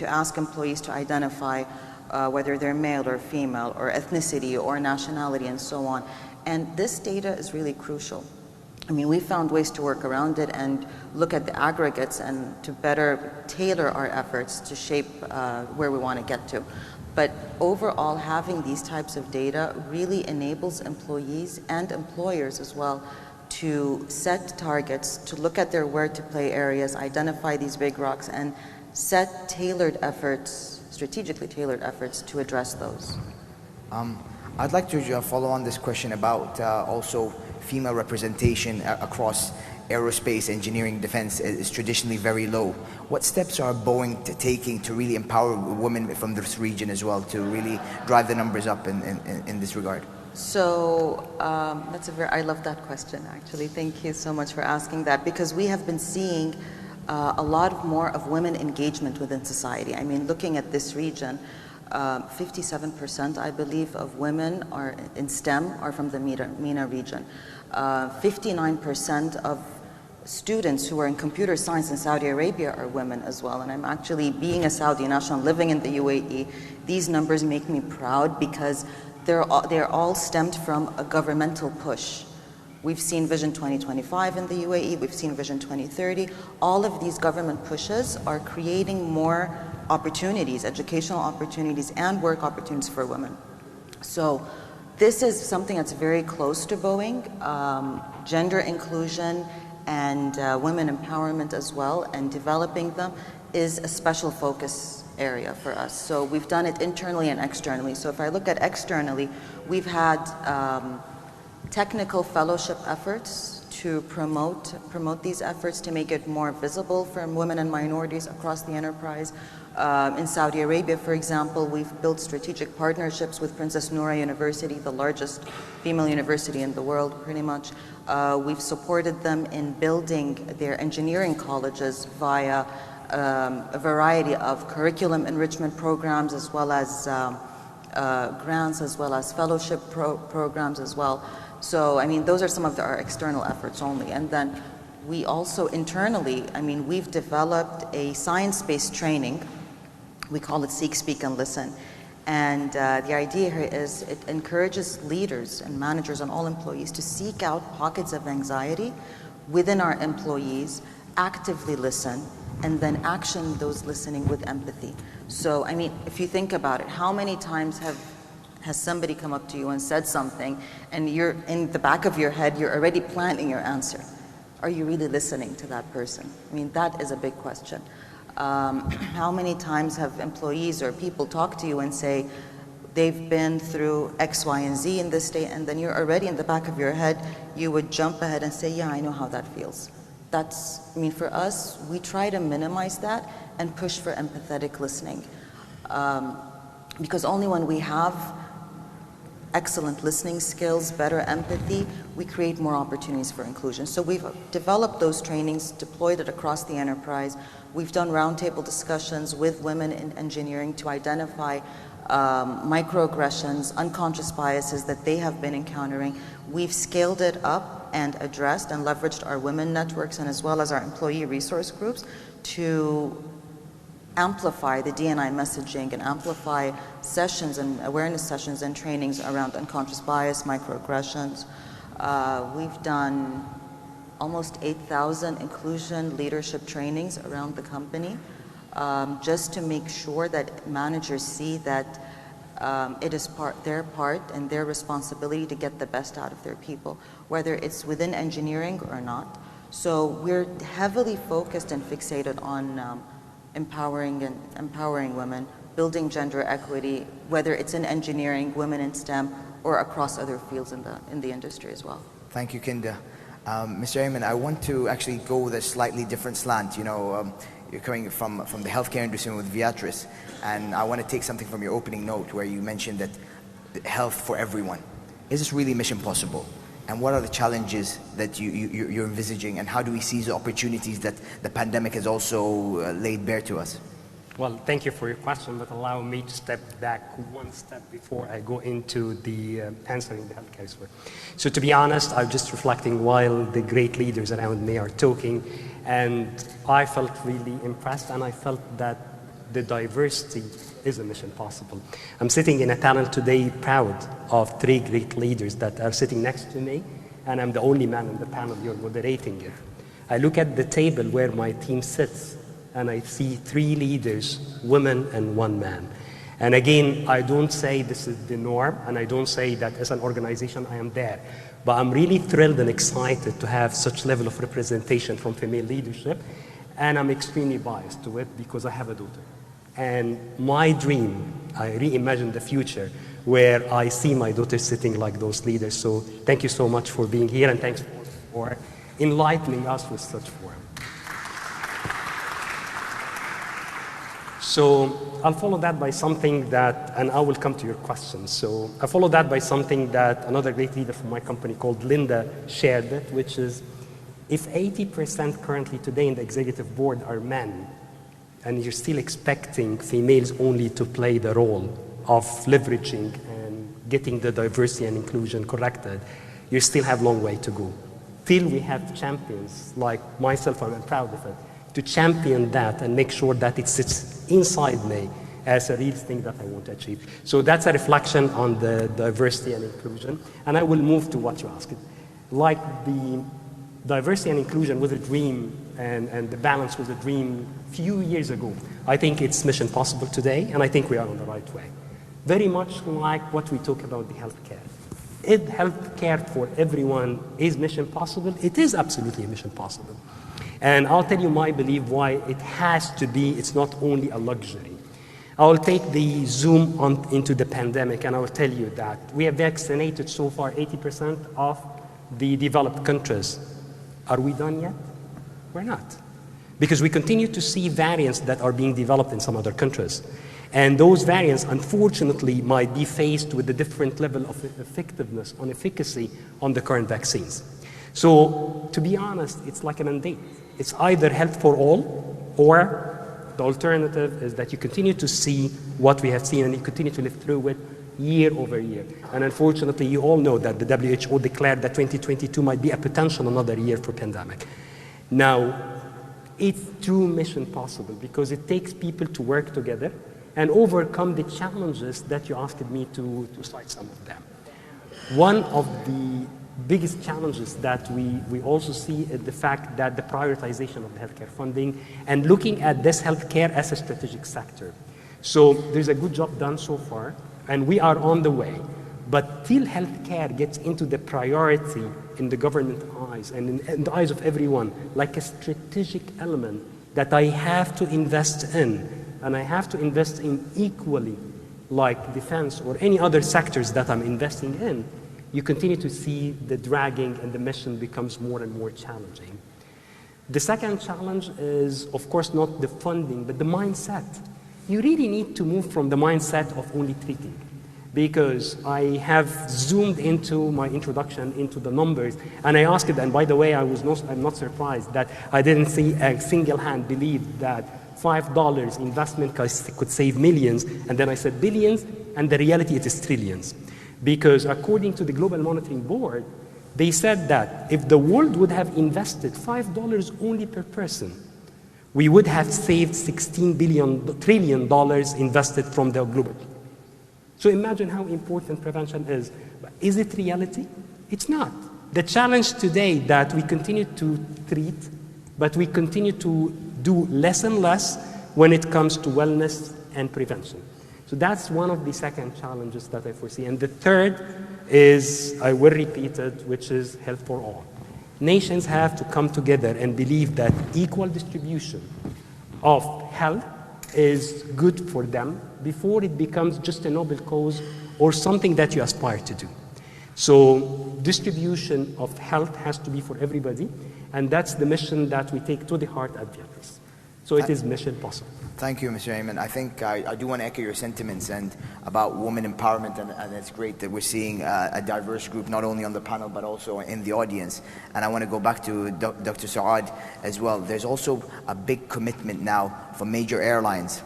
ask employees to identify whether they're male or female or ethnicity or nationality and so on. And this data is really crucial. We found ways to work around it and look at the aggregates and to better tailor our efforts to shape where we want to get to. But overall, having these types of data really enables employees and employers as well to set targets, to look at their where to play areas, identify these big rocks, and set tailored efforts, strategically tailored efforts to address those. I'd like to follow on this question about also female representation across aerospace, engineering, defense is traditionally very low. What steps are Boeing taking to really empower women from this region as well to really drive the numbers up in this regard? So I love that question, actually. Thank you so much for asking that, because we have been seeing a lot more of women engagement within society. Looking at this region, 57%, I believe, of women are in STEM are from the MENA region. 59% of students who are in computer science in Saudi Arabia are women as well. And I'm actually, being a Saudi national living in the UAE, these numbers make me proud because they're all stemmed from a governmental push. We've seen Vision 2025 in the UAE, we've seen Vision 2030. All of these government pushes are creating more opportunities, educational opportunities and work opportunities for women. So this is something that's very close to Boeing, gender inclusion and women empowerment as well, and developing them is a special focus area for us. So we've done it internally and externally. So if I look at externally, we've had technical fellowship efforts to promote these efforts, to make it more visible for women and minorities across the enterprise. In Saudi Arabia, for example, we've built strategic partnerships with Princess Noura University, the largest female university in the world, pretty much. We've supported them in building their engineering colleges via a variety of curriculum enrichment programs, as well as grants, as well as fellowship programs as well. So, I mean, those are some of our external efforts only. And then we also internally, I mean, we've developed a science-based training. We call it Seek, Speak, and Listen. And the idea here is it encourages leaders and managers and all employees to seek out pockets of anxiety within our employees, actively listen, and then action those listening with empathy. So, I mean, if you think about it, how many times has somebody come up to you and said something, and you're in the back of your head, you're already planning your answer? Are you really listening to that person? I mean, that is a big question. How many times have employees or people talk to you and say they've been through X, Y, and Z in this state, and then you're already in the back of your head, you would jump ahead and say, yeah, I know how that feels. That's, I mean, for us, we try to minimize that and push for empathetic listening. Because only when we have excellent listening skills, better empathy, we create more opportunities for inclusion. So we've developed those trainings, deployed it across the enterprise. We've done roundtable discussions with women in engineering to identify microaggressions, unconscious biases that they have been encountering. We've scaled it up and addressed and leveraged our women networks and as well as our employee resource groups to amplify the D&I messaging and amplify sessions and awareness sessions and trainings around unconscious bias, microaggressions. We've done almost 8,000 inclusion leadership trainings around the company, just to make sure that managers see that it is their part and their responsibility to get the best out of their people, whether it's within engineering or not. So we're heavily focused and fixated on empowering women, building gender equity, whether it's in engineering, women in STEM, or across other fields in the industry as well. Thank you, Kinda. Mr. Ayman, I want to actually go with a slightly different slant. You know, you're coming from the healthcare industry with Viatris, and I want to take something from your opening note where you mentioned that health for everyone. Is this really mission possible? And what are the challenges that you're envisaging, and how do we seize the opportunities that the pandemic has also laid bare to us? Well, thank you for your question, but allow me to step back one step before I go into the answering the healthcare sphere. So to be honest, I'm just reflecting while the great leaders around me are talking, and I felt really impressed, and I felt that the diversity is a mission possible. I'm sitting in a panel today proud of 3 great leaders that are sitting next to me, and I'm the only man in the panel. You're moderating it. I look at the table where my team sits, and I see 3 leaders, women and 1 man. And again, I don't say this is the norm, and I don't say that as an organization I am there, but I'm really thrilled and excited to have such level of representation from female leadership, and I'm extremely biased to it because I have a daughter. And my dream, I reimagine the future where I see my daughter sitting like those leaders. So thank you so much for being here, and thanks for enlightening us with such forum. So I'll follow that by something that, and I will come to your questions. So I follow that by something that another great leader from my company called Linda shared it, which is if 80% currently today in the executive board are men, and you're still expecting females only to play the role of leveraging and getting the diversity and inclusion corrected, you still have a long way to go. Till we have champions like myself, I'm proud of it, to champion that and make sure that it sits inside me as a real thing that I want to achieve. So that's a reflection on the diversity and inclusion. And I will move to what you asked. Like the diversity and inclusion was a dream, and the balance was a dream few years ago. I think it's mission possible today, and I think we are on the right way. Very much like what we talk about the healthcare. If healthcare for everyone is mission possible, it is absolutely a mission possible. And I'll tell you my belief why it has to be, it's not only a luxury. I will take the zoom on into the pandemic, and I will tell you that we have vaccinated so far 80% of the developed countries. Are we done yet? We're not. Because we continue to see variants that are being developed in some other countries. And those variants, unfortunately, might be faced with a different level of effectiveness on efficacy on the current vaccines. So, to be honest, it's like a mandate. It's either health for all, or the alternative is that you continue to see what we have seen and you continue to live through it year over year. And unfortunately, you all know that the WHO declared that 2022 might be a potential another year for pandemic. Now, it's true mission possible because it takes people to work together and overcome the challenges that you asked me to cite some of them. One of the biggest challenges that we also see is the fact that the prioritization of the healthcare funding and looking at this healthcare as a strategic sector. So there's a good job done so far, and we are on the way. But till healthcare gets into the priority in the government eyes and in the eyes of everyone, like a strategic element that I have to invest in, and I have to invest in equally like defense or any other sectors that I'm investing in, you continue to see the dragging and the mission becomes more and more challenging. The second challenge is, of course, not the funding, but the mindset. You really need to move from the mindset of only treating. Because I have zoomed into my introduction into the numbers, and I asked it, and by the way, I'm not surprised that I didn't see a single hand believe that $5 investment could save millions, and then I said billions, and the reality it is trillions. Because according to the Global Monitoring Board, they said that if the world would have invested $5 only per person, we would have saved $16 trillion invested from the global. So imagine how important prevention is. But is it reality? It's not. The challenge today that we continue to treat, but we continue to do less and less when it comes to wellness and prevention. So that's one of the second challenges that I foresee. And the third is, I will repeat it, which is health for all. Nations have to come together and believe that equal distribution of health is good for them before it becomes just a noble cause or something that you aspire to do. So distribution of health has to be for everybody, and that's the mission that we take to the heart at Viatris. So it is mission possible. Thank you, Mr. Ayman. I think I do want to echo your sentiments and about women empowerment, and it's great that we're seeing a diverse group not only on the panel but also in the audience. And I want to go back to Dr. Saad as well. There's also a big commitment now for major airlines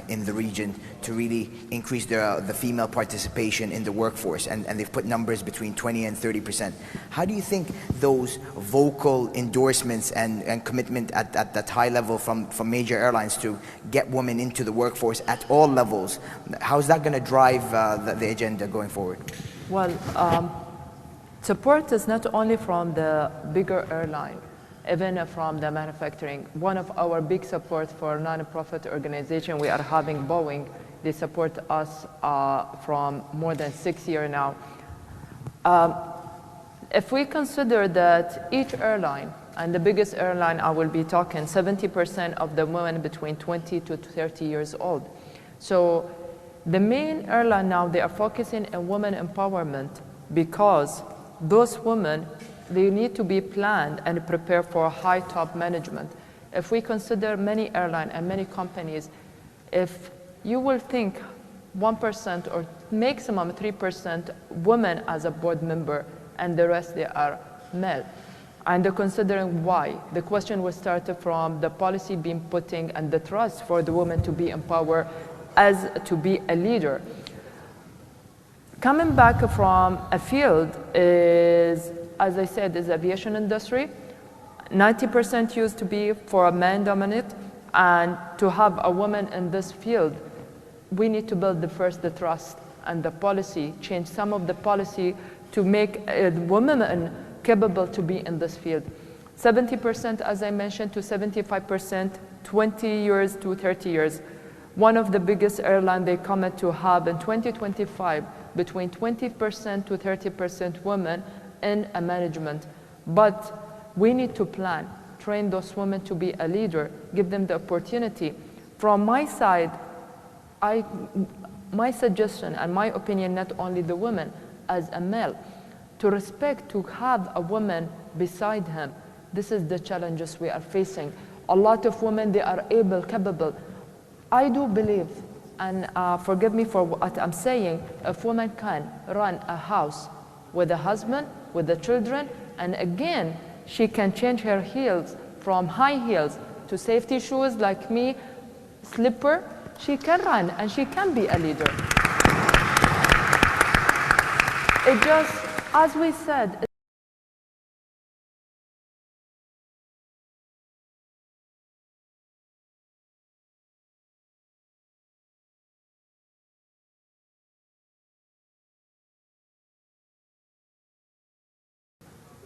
in the region to really increase the female participation in the workforce, and they've put numbers between 20 and 30%. How do you think those vocal endorsements and commitment at that high level from major airlines to get women into the workforce at all levels, how's that going to drive the agenda going forward? Well, support is not only from the bigger airline, even from the manufacturing. One of our big support for non-profit organization, we are having Boeing. They support us from more than 6 years now. If we consider that each airline, and the biggest airline I will be talking, 70% of the women between 20 to 30 years old. So the main airline now, they are focusing on women empowerment because those women, they need to be planned and prepared for high top management. If we consider many airlines and many companies, if you will think 1% or maximum 3% women as a board member and the rest they are male. And considering why, the question was started from the policy being putting and the trust for the woman to be empowered as to be a leader. Coming back from a field is, as I said, is aviation industry. 90% used to be for a man dominant, and to have a woman in this field, we need to build the trust and the policy, change some of the policy to make women capable to be in this field. 70%, as I mentioned, to 75%, 20 years to 30 years. One of the biggest airlines, they commit to have in 2025 between 20% to 30% women in a management. But we need to plan, train those women to be a leader, give them the opportunity. From my side, my suggestion and my opinion, not only the women, as a male, to respect, to have a woman beside him, This is the challenges we are facing. A lot of women, they are able, capable. I do believe, and forgive me for what I'm saying, if women can run a house with a husband, with the children, and again, she can change her heels from high heels to safety shoes like me, slipper, she can run and she can be a leader. It just, as we said,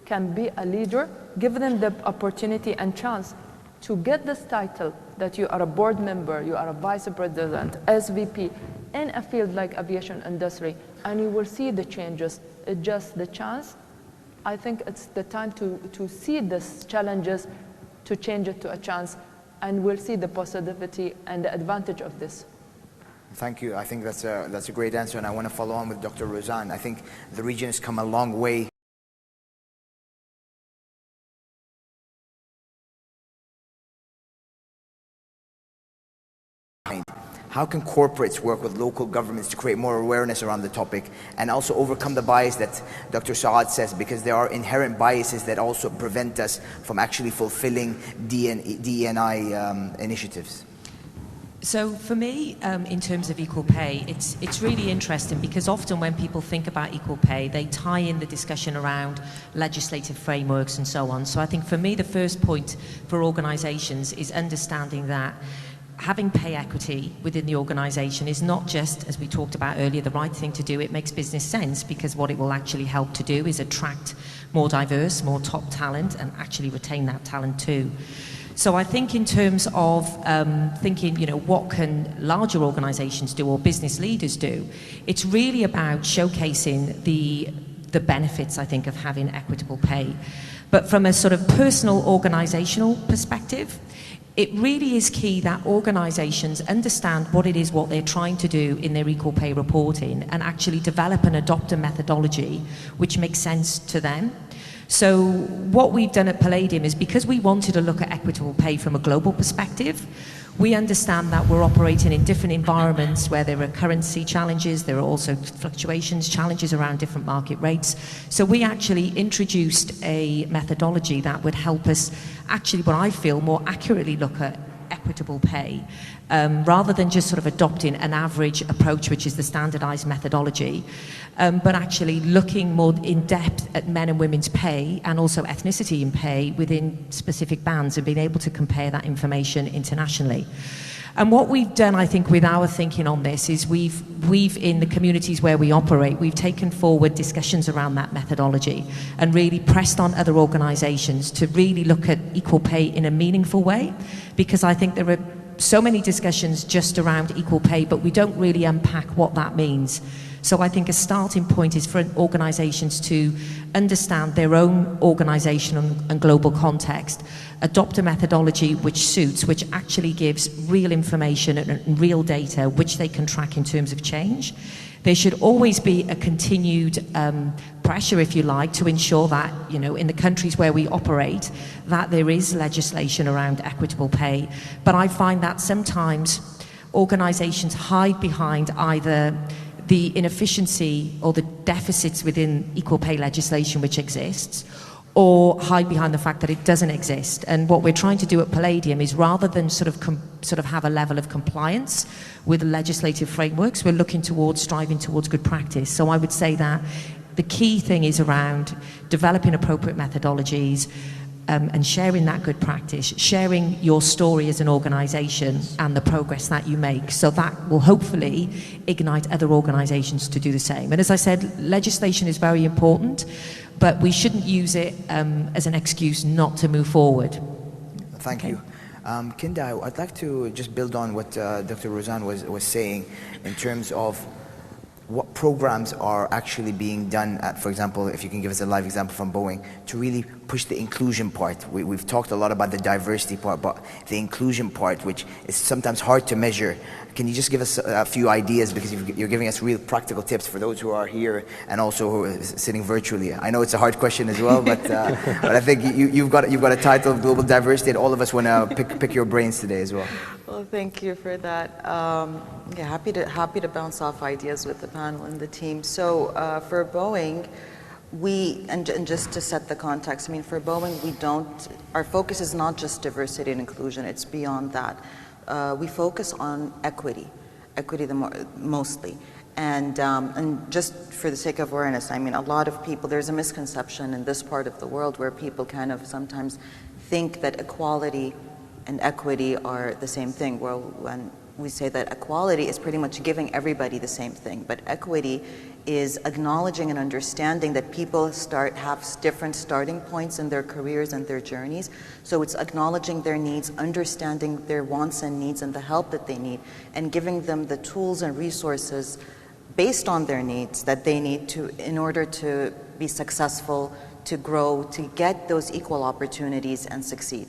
can be a leader, give them the opportunity and chance to get this title that you are a board member, you are a vice president, SVP in a field like aviation industry, and you will see the changes. It's just the chance. I think it's the time to see these challenges, to change it to a chance, and we'll see the positivity and the advantage of this. Thank you. I think that's a great answer, and I want to follow on with Dr. Rozan. I think the region has come a long way. How can corporates work with local governments to create more awareness around the topic and also overcome the bias that Dr. Saad says, because there are inherent biases that also prevent us from actually fulfilling DE&I initiatives? So for me, in terms of equal pay, it's really interesting because often when people think about equal pay, they tie in the discussion around legislative frameworks and so on. So I think for me, the first point for organisations is understanding that having pay equity within the organisation is not just, as we talked about earlier, the right thing to do. It makes business sense because what it will actually help to do is attract more diverse, more top talent and actually retain that talent too. So I think in terms of thinking, what can larger organisations do or business leaders do, it's really about showcasing the benefits, I think, of having equitable pay. But from a sort of personal organisational perspective, it really is key that organisations understand what it is what they're trying to do in their equal pay reporting and actually develop and adopt a methodology which makes sense to them. So what we've done at Palladium is, because we wanted to look at equitable pay from a global perspective, we understand that we're operating in different environments where there are currency challenges, there are also fluctuations, challenges around different market rates. So we actually introduced a methodology that would help us actually, what I feel, more accurately look at equitable pay, rather than just sort of adopting an average approach, which is the standardized methodology, but actually looking more in depth at men and women's pay and also ethnicity in pay within specific bands and being able to compare that information internationally. And what we've done, I think, with our thinking on this is we've in the communities where we operate, we've taken forward discussions around that methodology and really pressed on other organisations to really look at equal pay in a meaningful way, because I think there are so many discussions just around equal pay, but we don't really unpack what that means. So I think a starting point is for organisations to understand their own organisational and global context, adopt a methodology which suits, which actually gives real information and real data which they can track in terms of change. There should always be a continued pressure, if you like, to ensure that, in the countries where we operate, that there is legislation around equitable pay. But I find that sometimes organisations hide behind either the inefficiency or the deficits within equal pay legislation which exists, or hide behind the fact that it doesn't exist. And what we're trying to do at Palladium is, rather than sort of have a level of compliance with legislative frameworks, we're looking towards striving towards good practice. So I would say that the key thing is around developing appropriate methodologies, and sharing that good practice, sharing your story as an organisation and the progress that you make. So that will hopefully ignite other organisations to do the same. And as I said, legislation is very important, but we shouldn't use it as an excuse not to move forward. Thank you. Kinda, I'd like to just build on what Dr. Rozan was saying in terms of programs are actually being done at, for example, if you can give us a live example from Boeing, to really push the inclusion part? We've talked a lot about the diversity part, but the inclusion part, which is sometimes hard to measure. Can you just give us a few ideas, because you're giving us real practical tips for those who are here and also who are sitting virtually? I know it's a hard question as well, but I think you've got a title of global diversity, and all of us want to pick your brains today as well. Well, thank you for that. Yeah, happy to bounce off ideas with the panel and the team. So for Boeing, and just to set the context, I mean, for Boeing, our focus is not just diversity and inclusion, it's beyond that. We focus on equity mostly. And just for the sake of awareness, I mean, a lot of people, there's a misconception in this part of the world where people kind of sometimes think that equality and equity are the same thing. Well, when we say that equality is pretty much giving everybody the same thing, but equity is acknowledging and understanding that people have different starting points in their careers and their journeys. So it's acknowledging their needs, understanding their wants and needs and the help that they need, and giving them the tools and resources based on their needs that they need in order to be successful, to grow, to get those equal opportunities and succeed.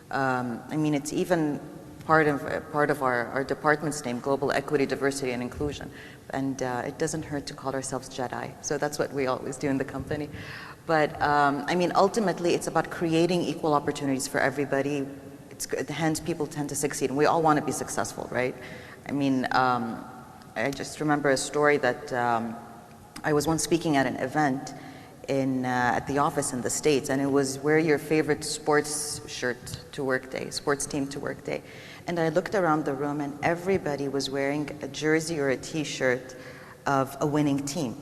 I mean, it's even part of our department's name, Global Equity, Diversity, and Inclusion. And it doesn't hurt to call ourselves Jedi. So that's what we always do in the company. But I mean, ultimately, it's about creating equal opportunities for everybody. Hence, people tend to succeed. And we all want to be successful, right? I mean, I just remember a story that I was once speaking at an event at the office in the States, and it was wear your favorite sports shirt to work day, sports team to work day. And I looked around the room and everybody was wearing a jersey or a t-shirt of a winning team.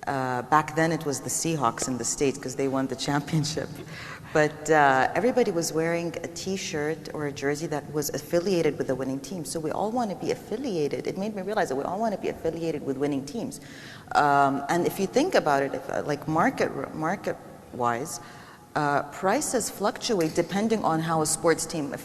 Back then it was the Seahawks in the States because they won the championship. But everybody was wearing a t-shirt or a jersey that was affiliated with a winning team. So we all want to be affiliated. It made me realize that we all want to be affiliated with winning teams. And if you think about it, like market-wise, prices fluctuate depending on how if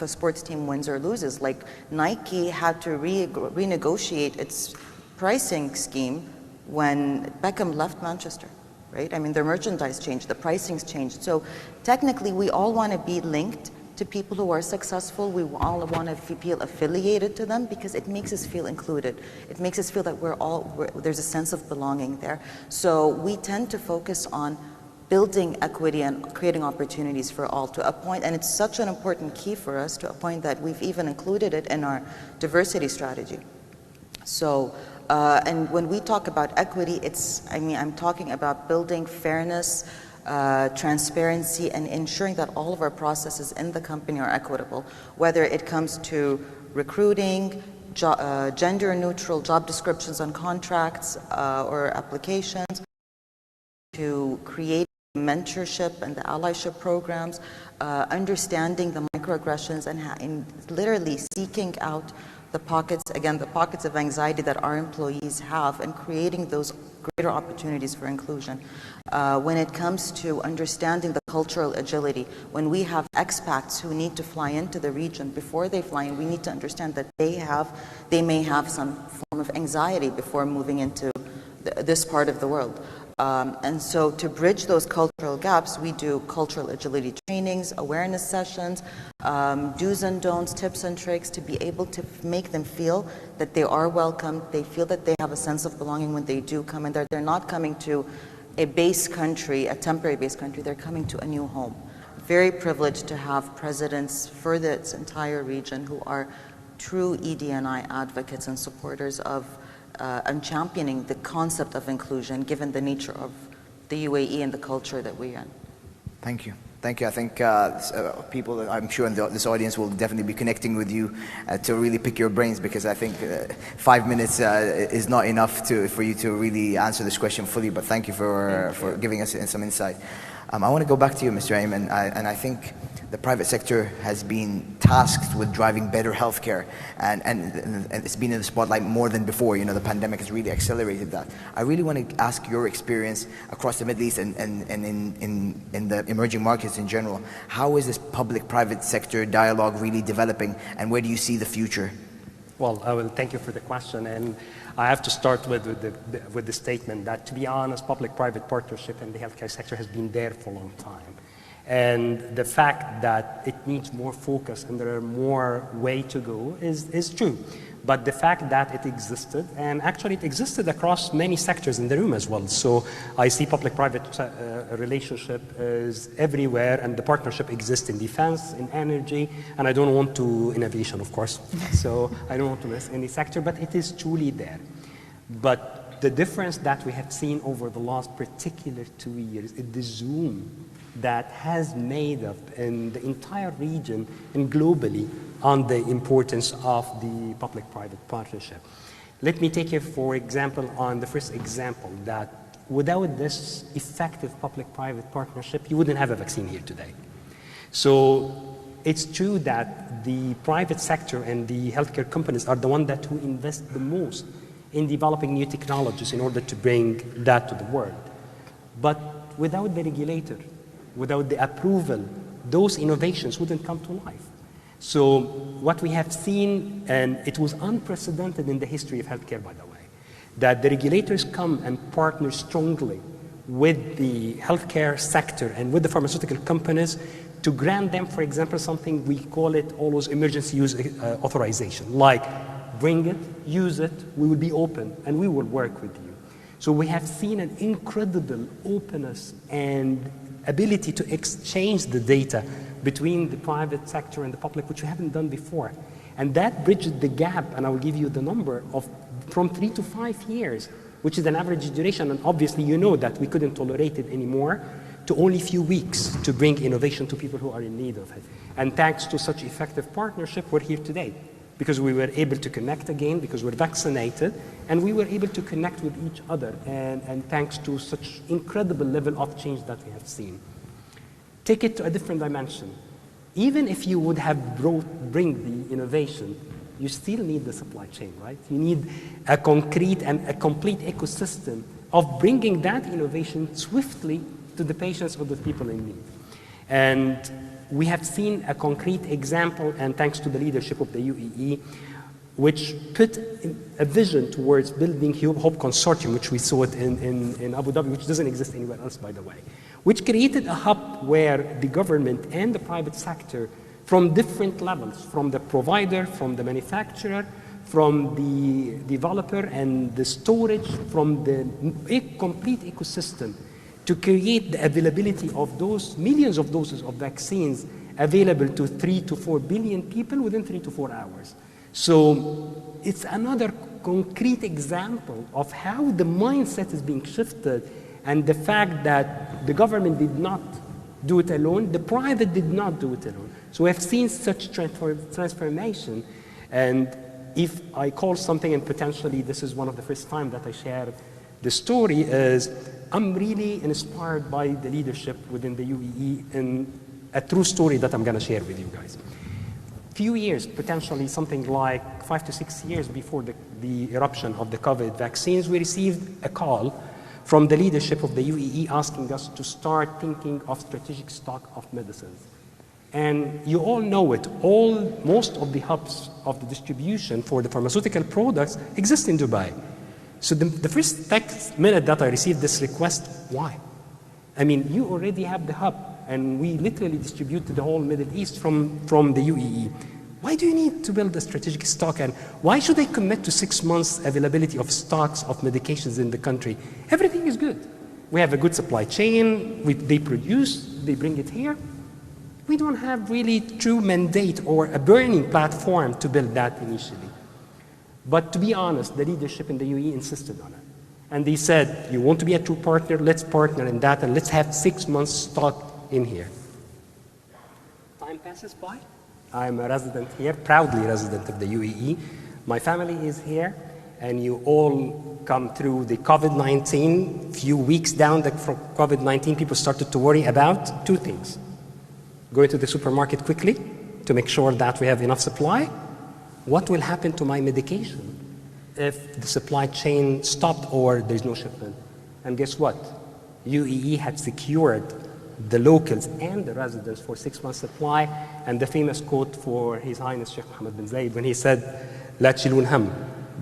a sports team wins or loses. Like Nike had to renegotiate its pricing scheme when Beckham left Manchester, right? I mean, their merchandise changed, the pricing's changed. So technically, we all want to be linked to people who are successful. We all want to feel affiliated to them because it makes us feel included. It makes us feel that there's a sense of belonging there. So we tend to focus on building equity and creating opportunities for all to a point, and it's such an important key for us to a point that we've even included it in our diversity strategy. So, and when we talk about equity, I'm talking about building fairness, transparency, and ensuring that all of our processes in the company are equitable, whether it comes to recruiting, gender-neutral job descriptions on contracts or applications, to create mentorship and the allyship programs, understanding the microaggressions and literally seeking out the pockets of anxiety that our employees have and creating those greater opportunities for inclusion. When it comes to understanding the cultural agility, when we have expats who need to fly into the region, before they fly in, we need to understand that they may have some form of anxiety before moving into this part of the world. And so to bridge those cultural gaps, we do cultural agility trainings, awareness sessions, do's and don'ts, tips and tricks to be able to make them feel that they are welcome, they feel that they have a sense of belonging when they do come in there. They're not coming to a base country, a temporary base country, they're coming to a new home. Very privileged to have presidents for this entire region who are true ED&I advocates and supporters of and championing the concept of inclusion, given the nature of the UAE and the culture that we're in. Thank you. Thank you. I think people, I'm sure in this audience will definitely be connecting with you to really pick your brains, because I think 5 minutes is not enough for you to really answer this question fully, but thank you for giving us some insight. I want to go back to you, Mr. Ayman, and I think the private sector has been tasked with driving better healthcare, and it's been in the spotlight more than before. You know, the pandemic has really accelerated that. I really want to ask your experience across the Middle East and in the emerging markets in general. How is this public-private sector dialogue really developing, and where do you see the future? Well, I will thank you for the question, and I have to start with the statement that, to be honest, public-private partnership in the healthcare sector has been there for a long time. And the fact that it needs more focus and there are more way to go is true. But the fact that it existed, and actually it existed across many sectors in the room as well. So I see public-private relationship is everywhere, and the partnership exists in defense, in energy, and I don't want to, innovation, of course. So I don't want to miss any sector, but it is truly there. But the difference that we have seen over the last particular 2 years is the zoom that has made up in the entire region and globally on the importance of the public-private partnership. Let me take you, for example, on the first example, that without this effective public-private partnership, you wouldn't have a vaccine here today. So it's true that the private sector and the healthcare companies are the ones that who invest the most in developing new technologies in order to bring that to the world. But without the regulator, without the approval, those innovations wouldn't come to life. So what we have seen, and it was unprecedented in the history of healthcare, by the way, that the regulators come and partner strongly with the healthcare sector and with the pharmaceutical companies to grant them, for example, something we call it always emergency use authorization, like bring it, use it, we will be open, and we will work with you. So we have seen an incredible openness and ability to exchange the data between the private sector and the public, which we haven't done before. And that bridges the gap, and I will give you the number of from 3 to 5 years, which is an average duration, and obviously you know that we couldn't tolerate it anymore, to only a few weeks to bring innovation to people who are in need of it. And thanks to such effective partnership, we're here today, because we were able to connect again, because we're vaccinated, and we were able to connect with each other, and thanks to such incredible level of change that we have seen. Take it to a different dimension. Even if you would have bring the innovation, you still need the supply chain, right? You need a concrete and a complete ecosystem of bringing that innovation swiftly to the patients or the people in need. And we have seen a concrete example, and thanks to the leadership of the UEE, which put a vision towards building Hope Consortium, which we saw it in Abu Dhabi, which doesn't exist anywhere else, by the way, which created a hub where the government and the private sector, from different levels, from the provider, from the manufacturer, from the developer and the storage, from the complete ecosystem, to create the availability of those millions of doses of vaccines available to 3 to 4 billion people within 3 to 4 hours. So it's another concrete example of how the mindset is being shifted, and the fact that the government did not do it alone, the private did not do it alone. So we have seen such transformation, and if I call something, and potentially this is one of the first time that I share the story, is I'm really inspired by the leadership within the UEE, and a true story that I'm going to share with you guys. Few years, potentially something like 5 to 6 years before the eruption of the COVID vaccines, we received a call from the leadership of the UEE asking us to start thinking of strategic stock of medicines. And you all know it, most of the hubs of the distribution for the pharmaceutical products exist in Dubai. So the first minute that I received this request, why? I mean, you already have the hub, and we literally distribute to the whole Middle East from the UEE. Why do you need to build a strategic stock, and why should they commit to 6 months availability of stocks of medications in the country? Everything is good. We have a good supply chain, they produce, they bring it here. We don't have really true mandate or a burning platform to build that initially. But to be honest, the leadership in the UAE insisted on it. And they said, you want to be a true partner, let's partner in that, and let's have 6 months stock in here. Time passes by. I'm a resident here, proudly resident of the UAE. My family is here, and you all come through the COVID-19. Few weeks down from COVID-19, people started to worry about 2 things. Going to the supermarket quickly to make sure that we have enough supply. What will happen to my medication if the supply chain stopped or there's no shipment? And guess what? UAE had secured the locals and the residents for 6 months supply, and the famous quote for His Highness Sheikh Mohammed bin Zayed when he said, لا تشيلون هم,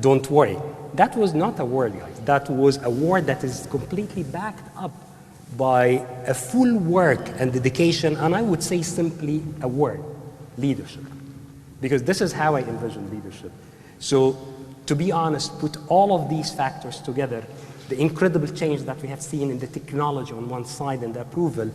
don't worry. That was not a word, guys. That was a word that is completely backed up by a full work and dedication, and I would say simply a word, leadership. Because this is how I envision leadership. So, to be honest, put all of these factors together, the incredible change that we have seen in the technology on one side and the approval,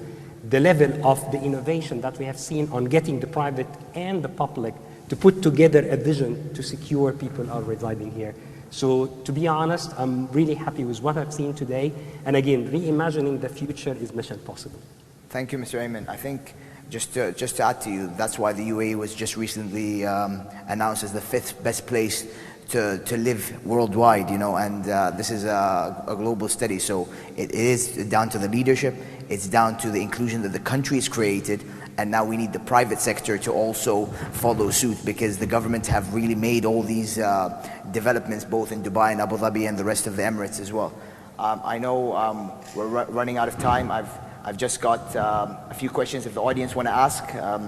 the level of the innovation that we have seen on getting the private and the public to put together a vision to secure people are residing here. So to be honest, I'm really happy with what I've seen today. And again, reimagining the future is mission possible. Thank you, Mr. Ayman. I think just to add to you, that's why the UAE was just recently announced as the 5th best place to live worldwide, you know, and this is a global study. So it is down to the leadership, it's down to the inclusion that the country has created, and now we need the private sector to also follow suit, because the government have really made all these developments both in Dubai and Abu Dhabi and the rest of the Emirates as well. I know we're running out of time. I've just got a few questions if the audience want to ask.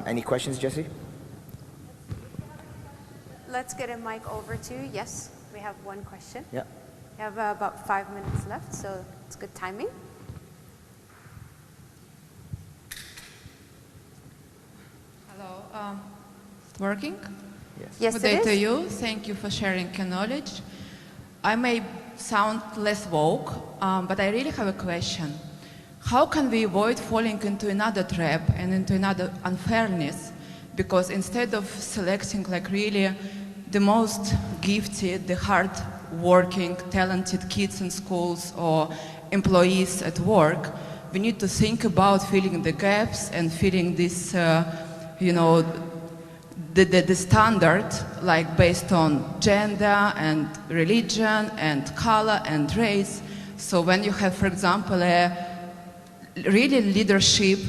Any questions, Jesse? Let's get a mic over to you. Yes, we have one question. Yeah. We have about 5 minutes left, so it's good timing. Hello, it's working? Yes. Yes, Good it day is. to you. Thank you for sharing your knowledge. I may sound less woke, but I really have a question. How can we avoid falling into another trap and into another unfairness? Because instead of selecting like really the most gifted, the hard-working, talented kids in schools or employees at work, we need to think about filling the gaps and filling this, you know, the standard, like based on gender and religion and color and race. So when you have, for example, a really leadership,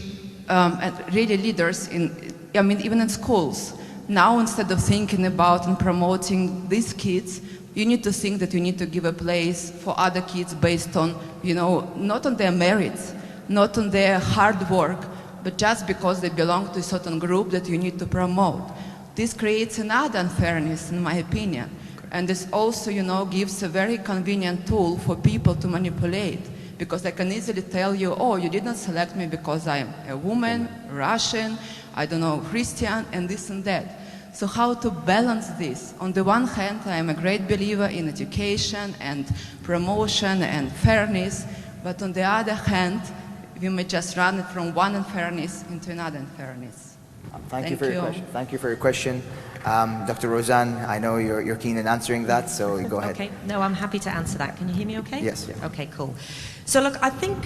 really leaders in, I mean, even in schools, now instead of thinking about and promoting these kids, you need to think that you need to give a place for other kids based on, you know, not on their merits, not on their hard work, but just because they belong to a certain group that you need to promote. This creates another unfairness, in my opinion. And this also, you know, gives a very convenient tool for people to manipulate. Because I can easily tell you, oh, you didn't select me because I'm a woman, Russian, I don't know, Christian, and this and that. So how to balance this? On the one hand, I am a great believer in education and promotion and fairness, but on the other hand, we may just run it from one unfairness into another unfairness. Thank you for your question. Thank you for your question. Dr. Roseanne, I know you're keen in answering that, so go ahead. Okay, no, I'm happy to answer that. Can you hear me okay? Yes. Yeah. Okay, cool. So look, I think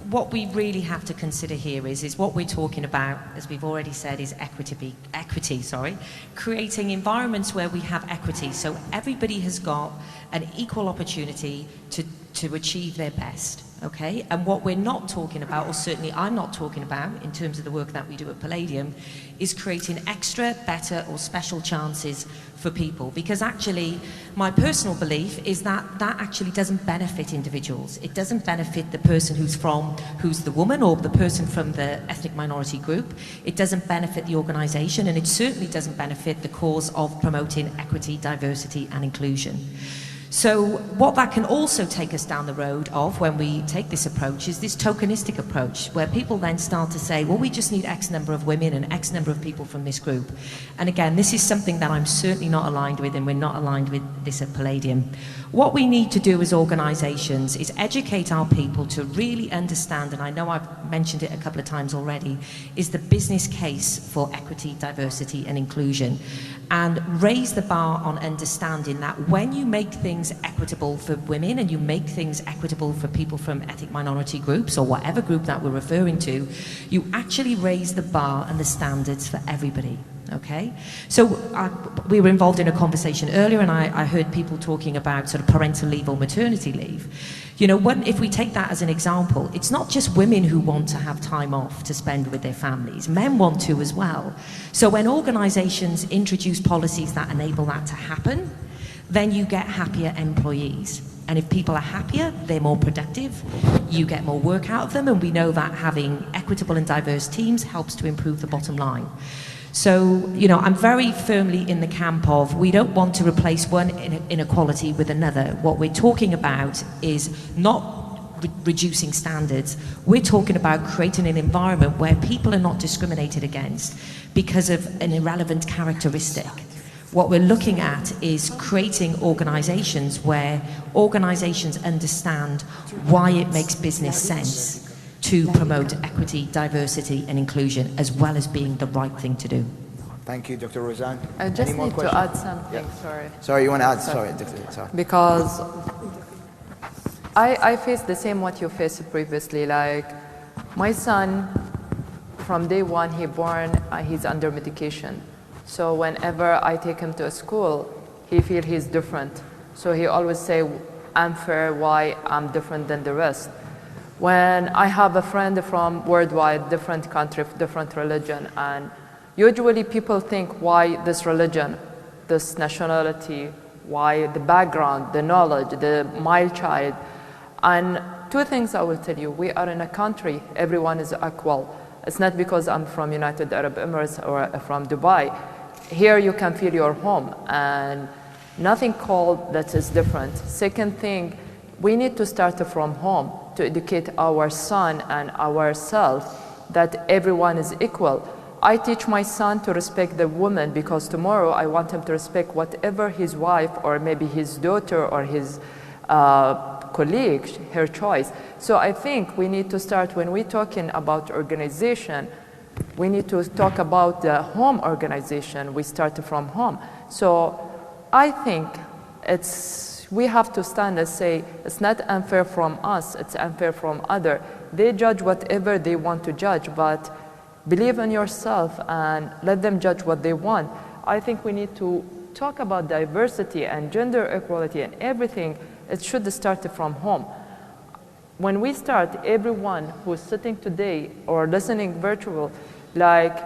what we really have to consider here is what we're talking about, as we've already said, is equity, creating environments where we have equity, so everybody has got an equal opportunity to achieve their best. Okay, and what we're not talking about, or certainly I'm not talking about in terms of the work that we do at Palladium, is creating extra, better or special chances for people. Because actually, my personal belief is that that actually doesn't benefit individuals. It doesn't benefit the person who's the woman or the person from the ethnic minority group. It doesn't benefit the organisation, and it certainly doesn't benefit the cause of promoting equity, diversity and inclusion. So what that can also take us down the road of when we take this approach is this tokenistic approach, where people then start to say, well, we just need X number of women and X number of people from this group. And again, this is something that I'm certainly not aligned with, and we're not aligned with this at Palladium. What we need to do as organisations is educate our people to really understand, and I know I've mentioned it a couple of times already, is the business case for equity, diversity and inclusion. And raise the bar on understanding that when you make things equitable for women and you make things equitable for people from ethnic minority groups or whatever group that we're referring to, you actually raise the bar and the standards for everybody. Okay, so we were involved in a conversation earlier, and I heard people talking about sort of parental leave or maternity leave. You know, if we take that as an example, it's not just women who want to have time off to spend with their families. Men want to as well. So when organisations introduce policies that enable that to happen, then you get happier employees. And if people are happier, they're more productive, you get more work out of them, and we know that having equitable and diverse teams helps to improve the bottom line. So, you know, I'm very firmly in the camp of we don't want to replace one inequality with another. What we're talking about is not reducing standards. We're talking about creating an environment where people are not discriminated against because of an irrelevant characteristic. What we're looking at is creating organizations where organizations understand why it makes business sense to promote equity, diversity, and inclusion, as well as being the right thing to do. Thank you, Dr. Roseanne. I just Any more need questions? to add something, sorry. Sorry, you want to add? Sorry, Dr. Sorry. Because I faced the same what you faced previously. Like, my son, from day one, he born, he's under medication. So whenever I take him to a school, he feel he's different. So he always say, unfair, why I'm different than the rest. When I have a friend from worldwide, different country, different religion, and usually people think why this religion, this nationality, why the background, the knowledge, my child. And two things I will tell you. We are in a country, everyone is equal. It's not because I'm from United Arab Emirates or from Dubai. Here you can feel your home and nothing called that is different. Second thing, we need to start from home to educate our son and ourselves that everyone is equal. I teach my son to respect the woman because tomorrow I want him to respect whatever his wife or maybe his daughter or his colleague, her choice. So I think we need to start, when we're talking about organization, we need to talk about the home organization. We start from home. So I think we have to stand and say, it's not unfair from us, it's unfair from others. They judge whatever they want to judge, but believe in yourself and let them judge what they want. I think we need to talk about diversity and gender equality and everything. It should start from home. When we start, everyone who's sitting today or listening virtual, like,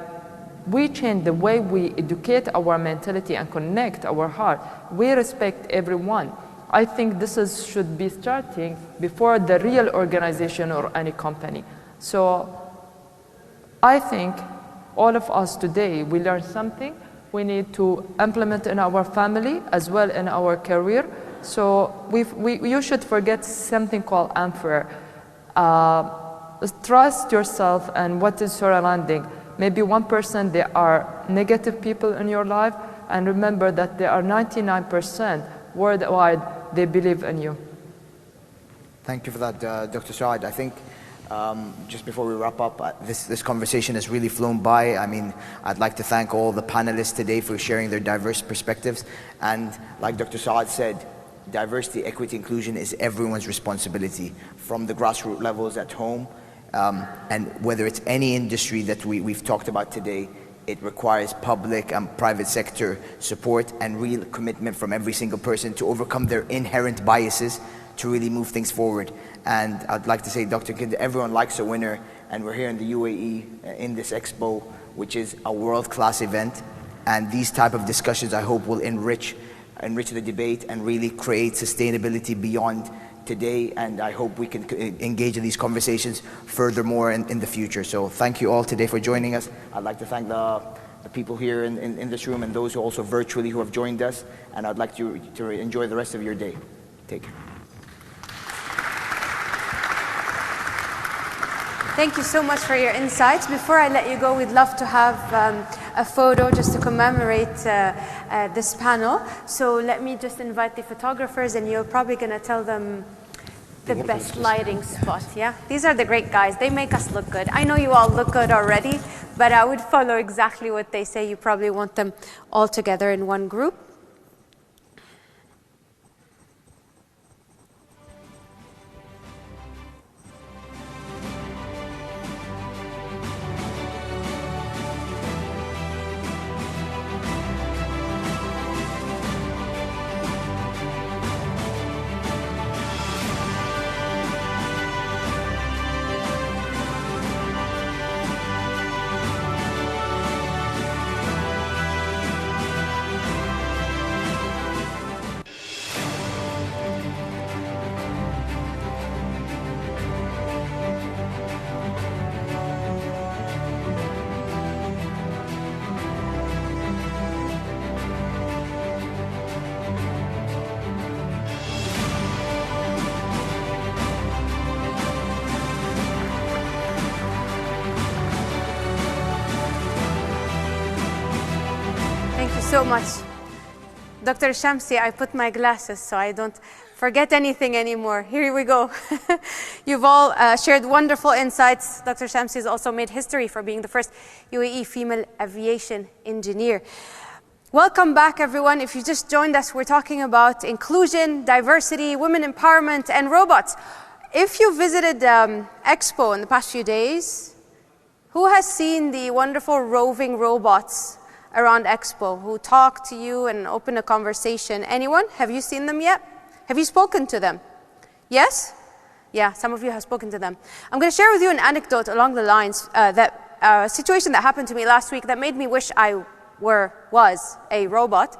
we change the way we educate our mentality and connect our heart. We respect everyone. I think this should be starting before the real organization or any company. So I think all of us today, we learn something. We need to implement in our family as well in our career. So you should forget something called unfair. Trust yourself and what is surrounding. Maybe 1% there are negative people in your life, and remember that there are 99% worldwide, they believe in you. Thank you for that, Dr. Saad. I think just before we wrap up, this conversation has really flown by. I mean, I'd like to thank all the panelists today for sharing their diverse perspectives. And like Dr. Saad said, diversity, equity, inclusion is everyone's responsibility, from the grassroots levels at home. And whether it's any industry that we've talked about today, it requires public and private sector support and real commitment from every single person to overcome their inherent biases to really move things forward. And I'd like to say, Dr. Kind, everyone likes a winner, and we're here in the UAE in this expo, which is a world-class event. And these type of discussions, I hope, will enrich the debate and really create sustainability beyond today, and I hope we can engage in these conversations furthermore in the future. So thank you all today for joining us. I'd like to thank the people here in this room and those who also virtually who have joined us, and I'd like you to enjoy the rest of your day. Take care. Thank you so much for your insights. Before I let you go, we'd love to have a photo just to commemorate this panel. So let me just invite the photographers, and you're probably going to tell them the best lighting spot. Yeah, these are the great guys. They make us look good. I know you all look good already, but I would follow exactly what they say. You probably want them all together in one group. so much. Dr. Shamsi, I put my glasses so I don't forget anything anymore. Here we go. You've all shared wonderful insights. Dr. Shamsi has also made history for being the first UAE female aviation engineer. Welcome back, everyone. If you just joined us, we're talking about inclusion, diversity, women empowerment, and robots. If you visited Expo in the past few days, who has seen the wonderful roving robots around Expo who talk to you and open a conversation? Anyone? Have you seen them yet? Have you spoken to them? Yes? Yeah, some of you have spoken to them. I'm going to share with you an anecdote along the lines that a situation that happened to me last week that made me wish I was a robot.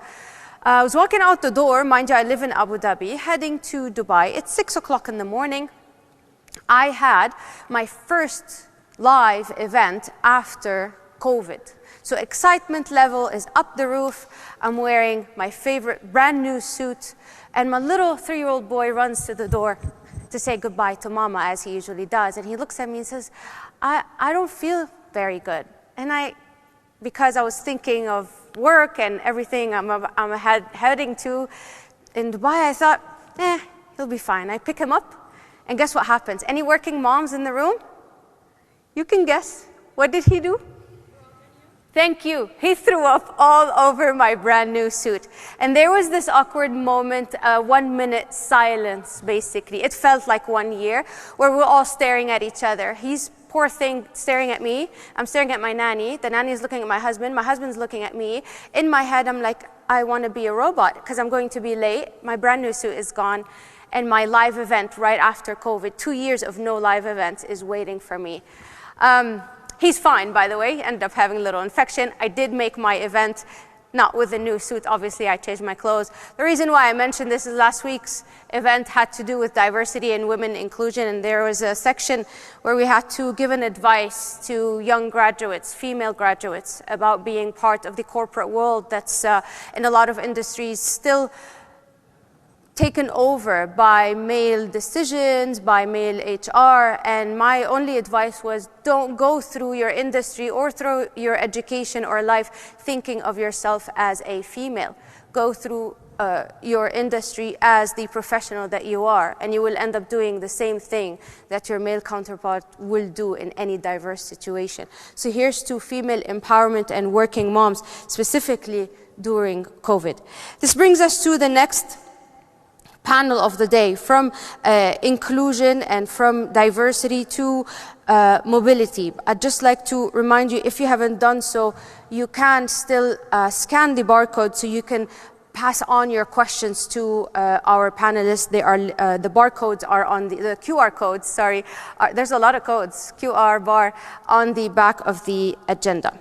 I was walking out the door, mind you, I live in Abu Dhabi, heading to Dubai. It's 6 o'clock in the morning. I had my first live event after COVID. So excitement level is up the roof. I'm wearing my favorite brand new suit, and my little 3-year-old boy runs to the door to say goodbye to mama, as he usually does. And he looks at me and says, I don't feel very good. And because I was thinking of work and everything I'm heading to in Dubai, I thought, he'll be fine. I pick him up, and guess what happens? Any working moms in the room? You can guess. What did he do? Thank you. He threw up all over my brand new suit. And there was this awkward moment, 1 minute silence, basically. It felt like 1 year, where we're all staring at each other. He's, poor thing, staring at me. I'm staring at my nanny. The nanny is looking at my husband. My husband's looking at me. In my head, I'm like, I want to be a robot because I'm going to be late. My brand new suit is gone. And my live event right after COVID, 2 years of no live events, is waiting for me. He's fine, by the way, ended up having a little infection. I did make my event, not with a new suit, obviously I changed my clothes. The reason why I mentioned this is last week's event had to do with diversity and women inclusion, and there was a section where we had to give an advice to young graduates, female graduates, about being part of the corporate world that's in a lot of industries still taken over by male decisions, by male HR, and my only advice was don't go through your industry or through your education or life thinking of yourself as a female. Go through your industry as the professional that you are, and you will end up doing the same thing that your male counterpart will do in any diverse situation. So here's to female empowerment and working moms, specifically during COVID. This brings us to the next panel of the day, from inclusion and from diversity to mobility. I'd just like to remind you, if you haven't done so, you can still scan the barcode so you can pass on your questions to our panelists. They are the barcodes are on the QR codes, sorry. There's a lot of codes, QR bar on the back of the agenda.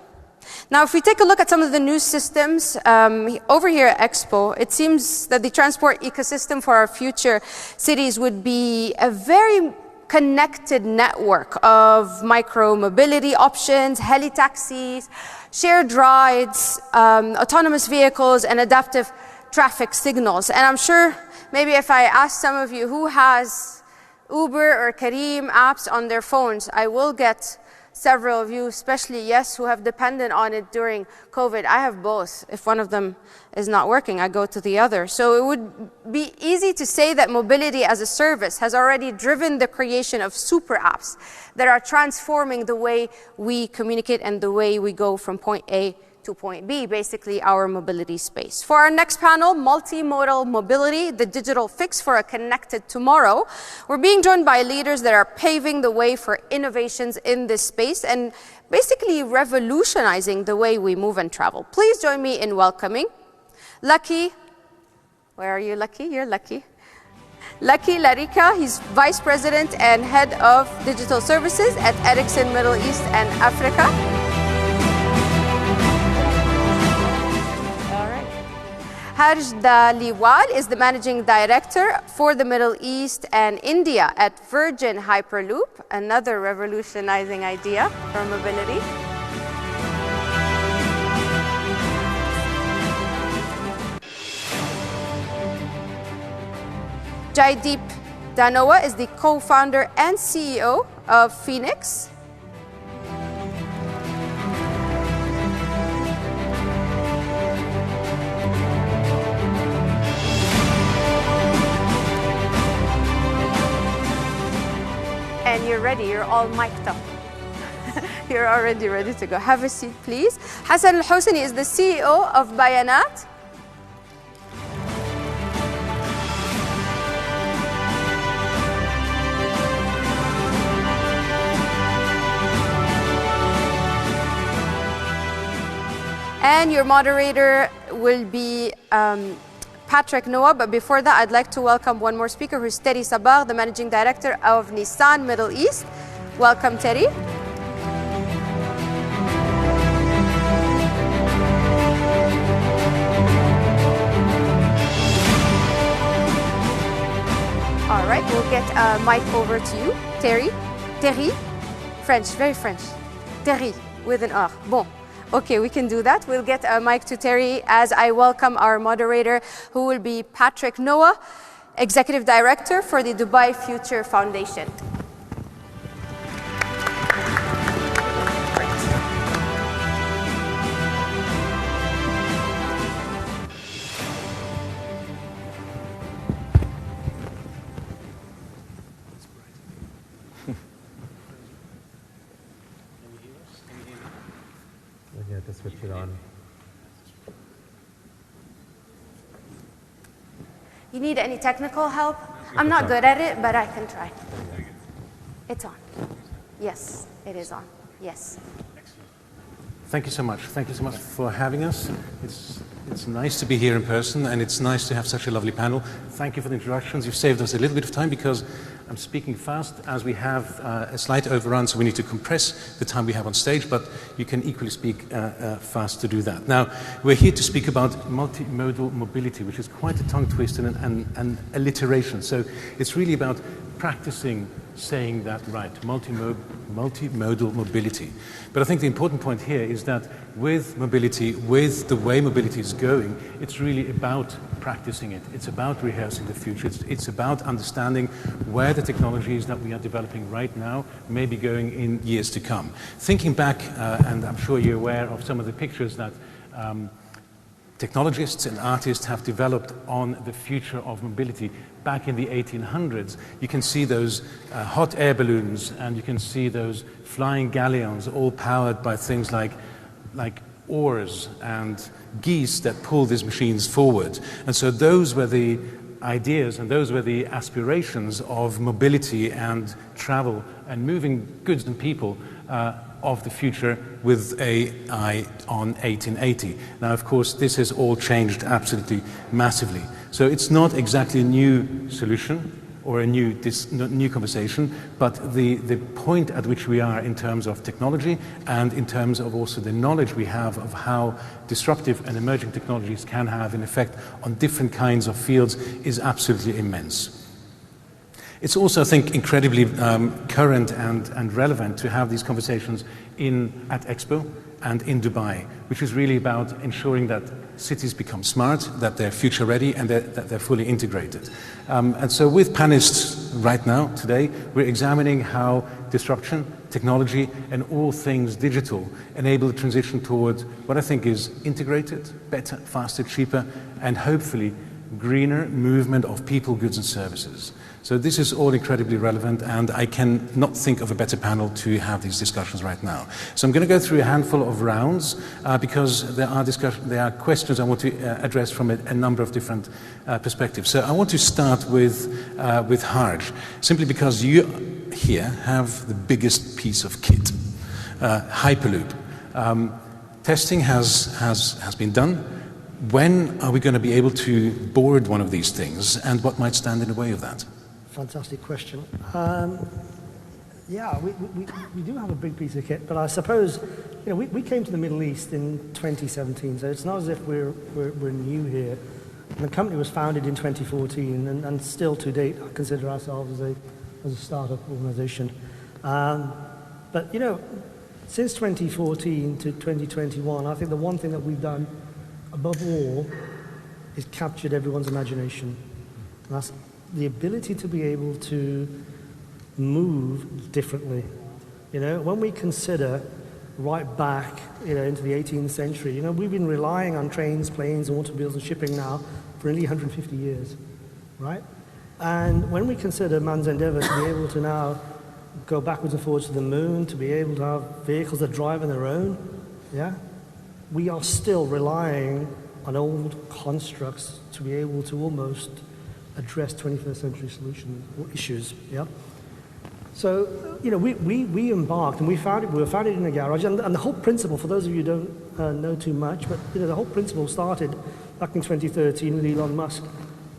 Now, if we take a look at some of the new systems over here at Expo, it seems that the transport ecosystem for our future cities would be a very connected network of micro-mobility options, heli-taxis, shared rides, autonomous vehicles, and adaptive traffic signals. And I'm sure maybe if I ask some of you who has Uber or Careem apps on their phones, I will get several of you, especially yes, who have depended on it during COVID. I have both. If one of them is not working, I go to the other. So it would be easy to say that mobility as a service has already driven the creation of super apps that are transforming the way we communicate and the way we go from point A to point B, basically our mobility space. For our next panel, multimodal mobility, the digital fix for a connected tomorrow, we're being joined by leaders that are paving the way for innovations in this space and basically revolutionizing the way we move and travel. Please join me in welcoming Lucky. Where are you, Lucky? You're Lucky. Lucky Larika, he's Vice President and Head of Digital Services at Ericsson Middle East and Africa. Harjda Liwal is the Managing Director for the Middle East and India at Virgin Hyperloop, another revolutionizing idea for mobility. Jaideep Dhanoa is the co-founder and CEO of Phoenix. ready. You're all mic'd up. You're already ready to go. Have a seat, please. Hassan Al-Hosni is the CEO of Bayanat. And your moderator will be Patrick Noah. But before that, I'd like to welcome one more speaker, who's Terry Sabagh, the Managing Director of Nissan Middle East. Welcome, Terry. All right, we'll get a mic over to you. Terry. Terry. French, very French. Terry, with an R. Bon. Okay, we can do that. We'll get a mic to Terry as I welcome our moderator, who will be Patrick Noah, Executive Director for the Dubai Future Foundation. Switch it on. You need any technical help? I'm not good at it, but I can try. It's on. Yes, it is on. Yes. Thank you so much. Thank you so much for having us. It's nice to be here in person, and it's nice to have such a lovely panel. Thank you for the introductions. You've saved us a little bit of time because I'm speaking fast as we have a slight overrun, so we need to compress the time we have on stage, but you can equally speak fast to do that. Now, we're here to speak about multimodal mobility, which is quite a tongue twister and alliteration. So it's really about practicing saying that right, multimodal mobility. But I think the important point here is that with mobility, with the way mobility is going, it's really about practicing it. It's about rehearsing the future. It's about understanding where the technologies that we are developing right now may be going in years to come. Thinking back, and I'm sure you're aware of some of the pictures that technologists and artists have developed on the future of mobility back in the 1800s. You can see those hot air balloons, and you can see those flying galleons, all powered by things like oars and geese that pull these machines forward. And so those were the ideas and those were the aspirations of mobility and travel and moving goods and people of the future with an eye on 1880. Now, of course, this has all changed absolutely massively. So it's not exactly a new solution or a new conversation, but the point at which we are in terms of technology and in terms of also the knowledge we have of how disruptive and emerging technologies can have an effect on different kinds of fields is absolutely immense. It's also, I think, incredibly current and relevant to have these conversations at Expo and in Dubai, which is really about ensuring that cities become smart, that they're future ready, and that they're fully integrated. And so with panelists right now, today, we're examining how disruption, technology, and all things digital enable the transition toward what I think is integrated, better, faster, cheaper, and hopefully greener movement of people, goods, and services. So this is all incredibly relevant, and I cannot think of a better panel to have these discussions right now. So I'm going to go through a handful of rounds because there are questions I want to address from a number of different perspectives. So I want to start with Harj, simply because you here have the biggest piece of kit, Hyperloop. Testing has been done. When are we going to be able to board one of these things, and what might stand in the way of that? Fantastic question. Yeah, we do have a big piece of kit, but I suppose, you know, we came to the Middle East in 2017, so it's not as if we're new here. And the company was founded in 2014, and still to date, I consider ourselves as a startup organization. But, you know, since 2014 to 2021, I think the one thing that we've done above all is captured everyone's imagination. And that's the ability to be able to move differently. You know, when we consider right back, you know, into the 18th century, you know, we've been relying on trains, planes, automobiles, and shipping now for nearly 150 years, right? And when we consider man's endeavor to be able to now go backwards and forwards to the moon, to be able to have vehicles that drive on their own, yeah, we are still relying on old constructs to be able to almost address 21st century solutions or issues, yeah. So, you know, we embarked, and we were founded in a garage, and the whole principle, for those of you who don't know too much, but, you know, the whole principle started back in 2013 with Elon Musk,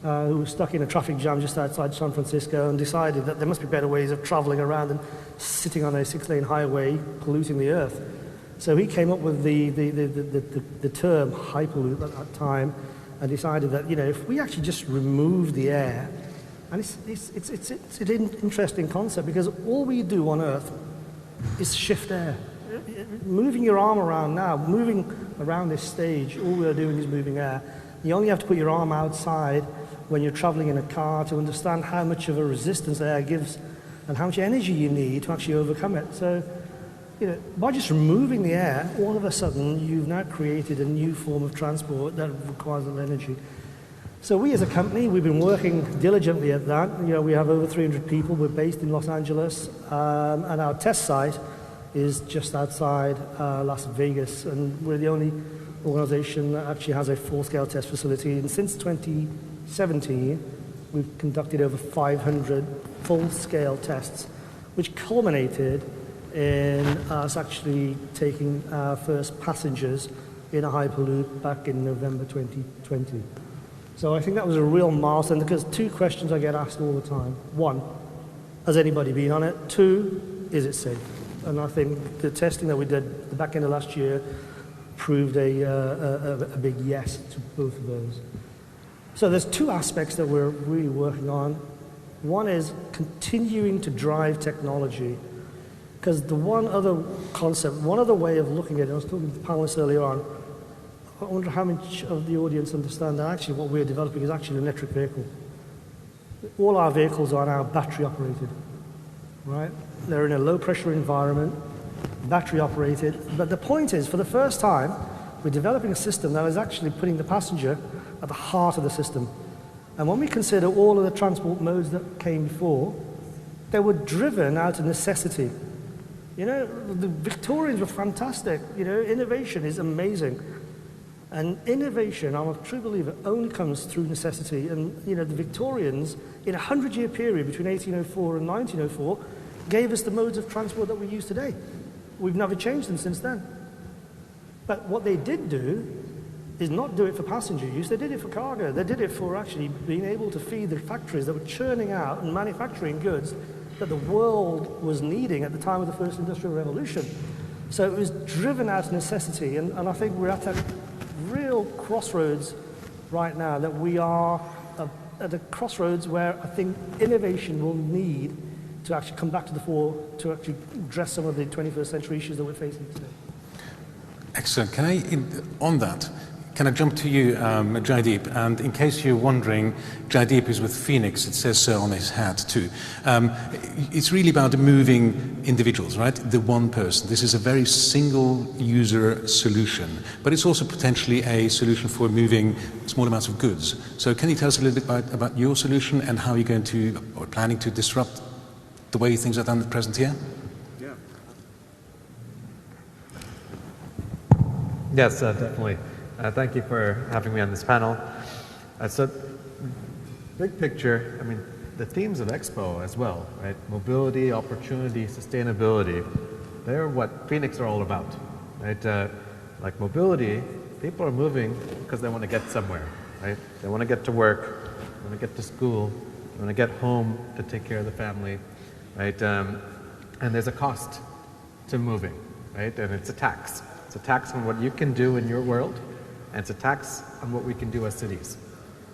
who was stuck in a traffic jam just outside San Francisco and decided that there must be better ways of traveling around than sitting on a 6-lane highway polluting the earth. So he came up with the term hyperloop at that time and decided that, you know, if we actually just remove the air, and it's an interesting concept because all we do on Earth is shift air. Moving your arm around now, moving around this stage, all we're doing is moving air. You only have to put your arm outside when you're traveling in a car to understand how much of a resistance air gives and how much energy you need to actually overcome it. So, you know, by just removing the air, all of a sudden you've now created a new form of transport that requires a lot of energy. So we as a company, we've been working diligently at that. You know, we have over 300 people. We're based in Los Angeles, and our test site is just outside Las Vegas, and we're the only organization that actually has a full-scale test facility. And since 2017, we've conducted over 500 full-scale tests, which culminated in us actually taking our first passengers in a Hyperloop back in November 2020. So I think that was a real milestone because two questions I get asked all the time. One, has anybody been on it? Two, is it safe? And I think the testing that we did the back end of last year proved a big yes to both of those. So there's two aspects that we're really working on. One is continuing to drive technology, because the one other concept, one other way of looking at it, I was talking to the panelists earlier on, I wonder how much of the audience understand that actually what we're developing is actually an electric vehicle. All our vehicles are now battery operated, right? They're in a low pressure environment, battery operated, but the point is, for the first time, we're developing a system that is actually putting the passenger at the heart of the system. And when we consider all of the transport modes that came before, they were driven out of necessity. You know, the Victorians were fantastic. You know, innovation is amazing. And innovation, I'm a true believer, only comes through necessity. And, you know, the Victorians, in a 100-year period between 1804 and 1904, gave us the modes of transport that we use today. We've never changed them since then. But what they did do is not do it for passenger use, they did it for cargo. They did it for actually being able to feed the factories that were churning out and manufacturing goods that the world was needing at the time of the first industrial revolution. So it was driven out of necessity, and I think we're at that real crossroads right now, that we are at a crossroads where I think innovation will need to actually come back to the fore to actually address some of the 21st century issues that we're facing today. Excellent. On that, can I jump to you, Jaideep? And in case you're wondering, Jaideep is with Phoenix. It says so on his hat too. It's really about moving individuals, right? The one person. This is a very single user solution, but it's also potentially a solution for moving small amounts of goods. So can you tell us a little bit about your solution and how you're going to, or planning to disrupt the way things are done at present here? Yeah. Yes, definitely. Thank you for having me on this panel. So, big picture, I mean, the themes of Expo as well, right? Mobility, opportunity, sustainability, they're what Phoenix are all about, right? Like mobility, people are moving because they want to get somewhere, right? They want to get to work, they want to get to school, they want to get home to take care of the family, right? And there's a cost to moving, right? And it's a tax. It's a tax on what you can do in your world, and it's a tax on what we can do as cities.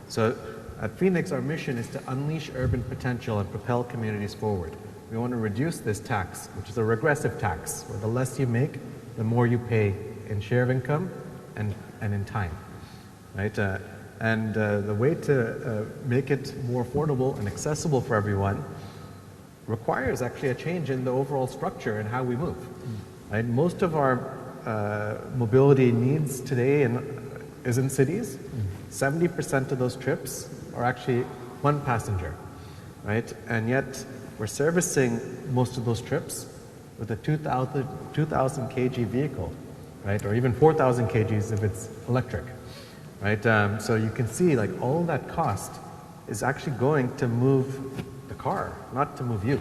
So at Phoenix, our mission is to unleash urban potential and propel communities forward. We want to reduce this tax, which is a regressive tax, where the less you make, the more you pay in share of income and in time, right? The way to make it more affordable and accessible for everyone requires actually a change in the overall structure and how we move. Right? Most of our mobility needs today is in cities. 70% of those trips are actually one passenger, right? And yet we're servicing most of those trips with a 2,000 kg vehicle, right? Or even 4,000 kgs if it's electric, right? So you can see like all that cost is actually going to move the car, not to move you,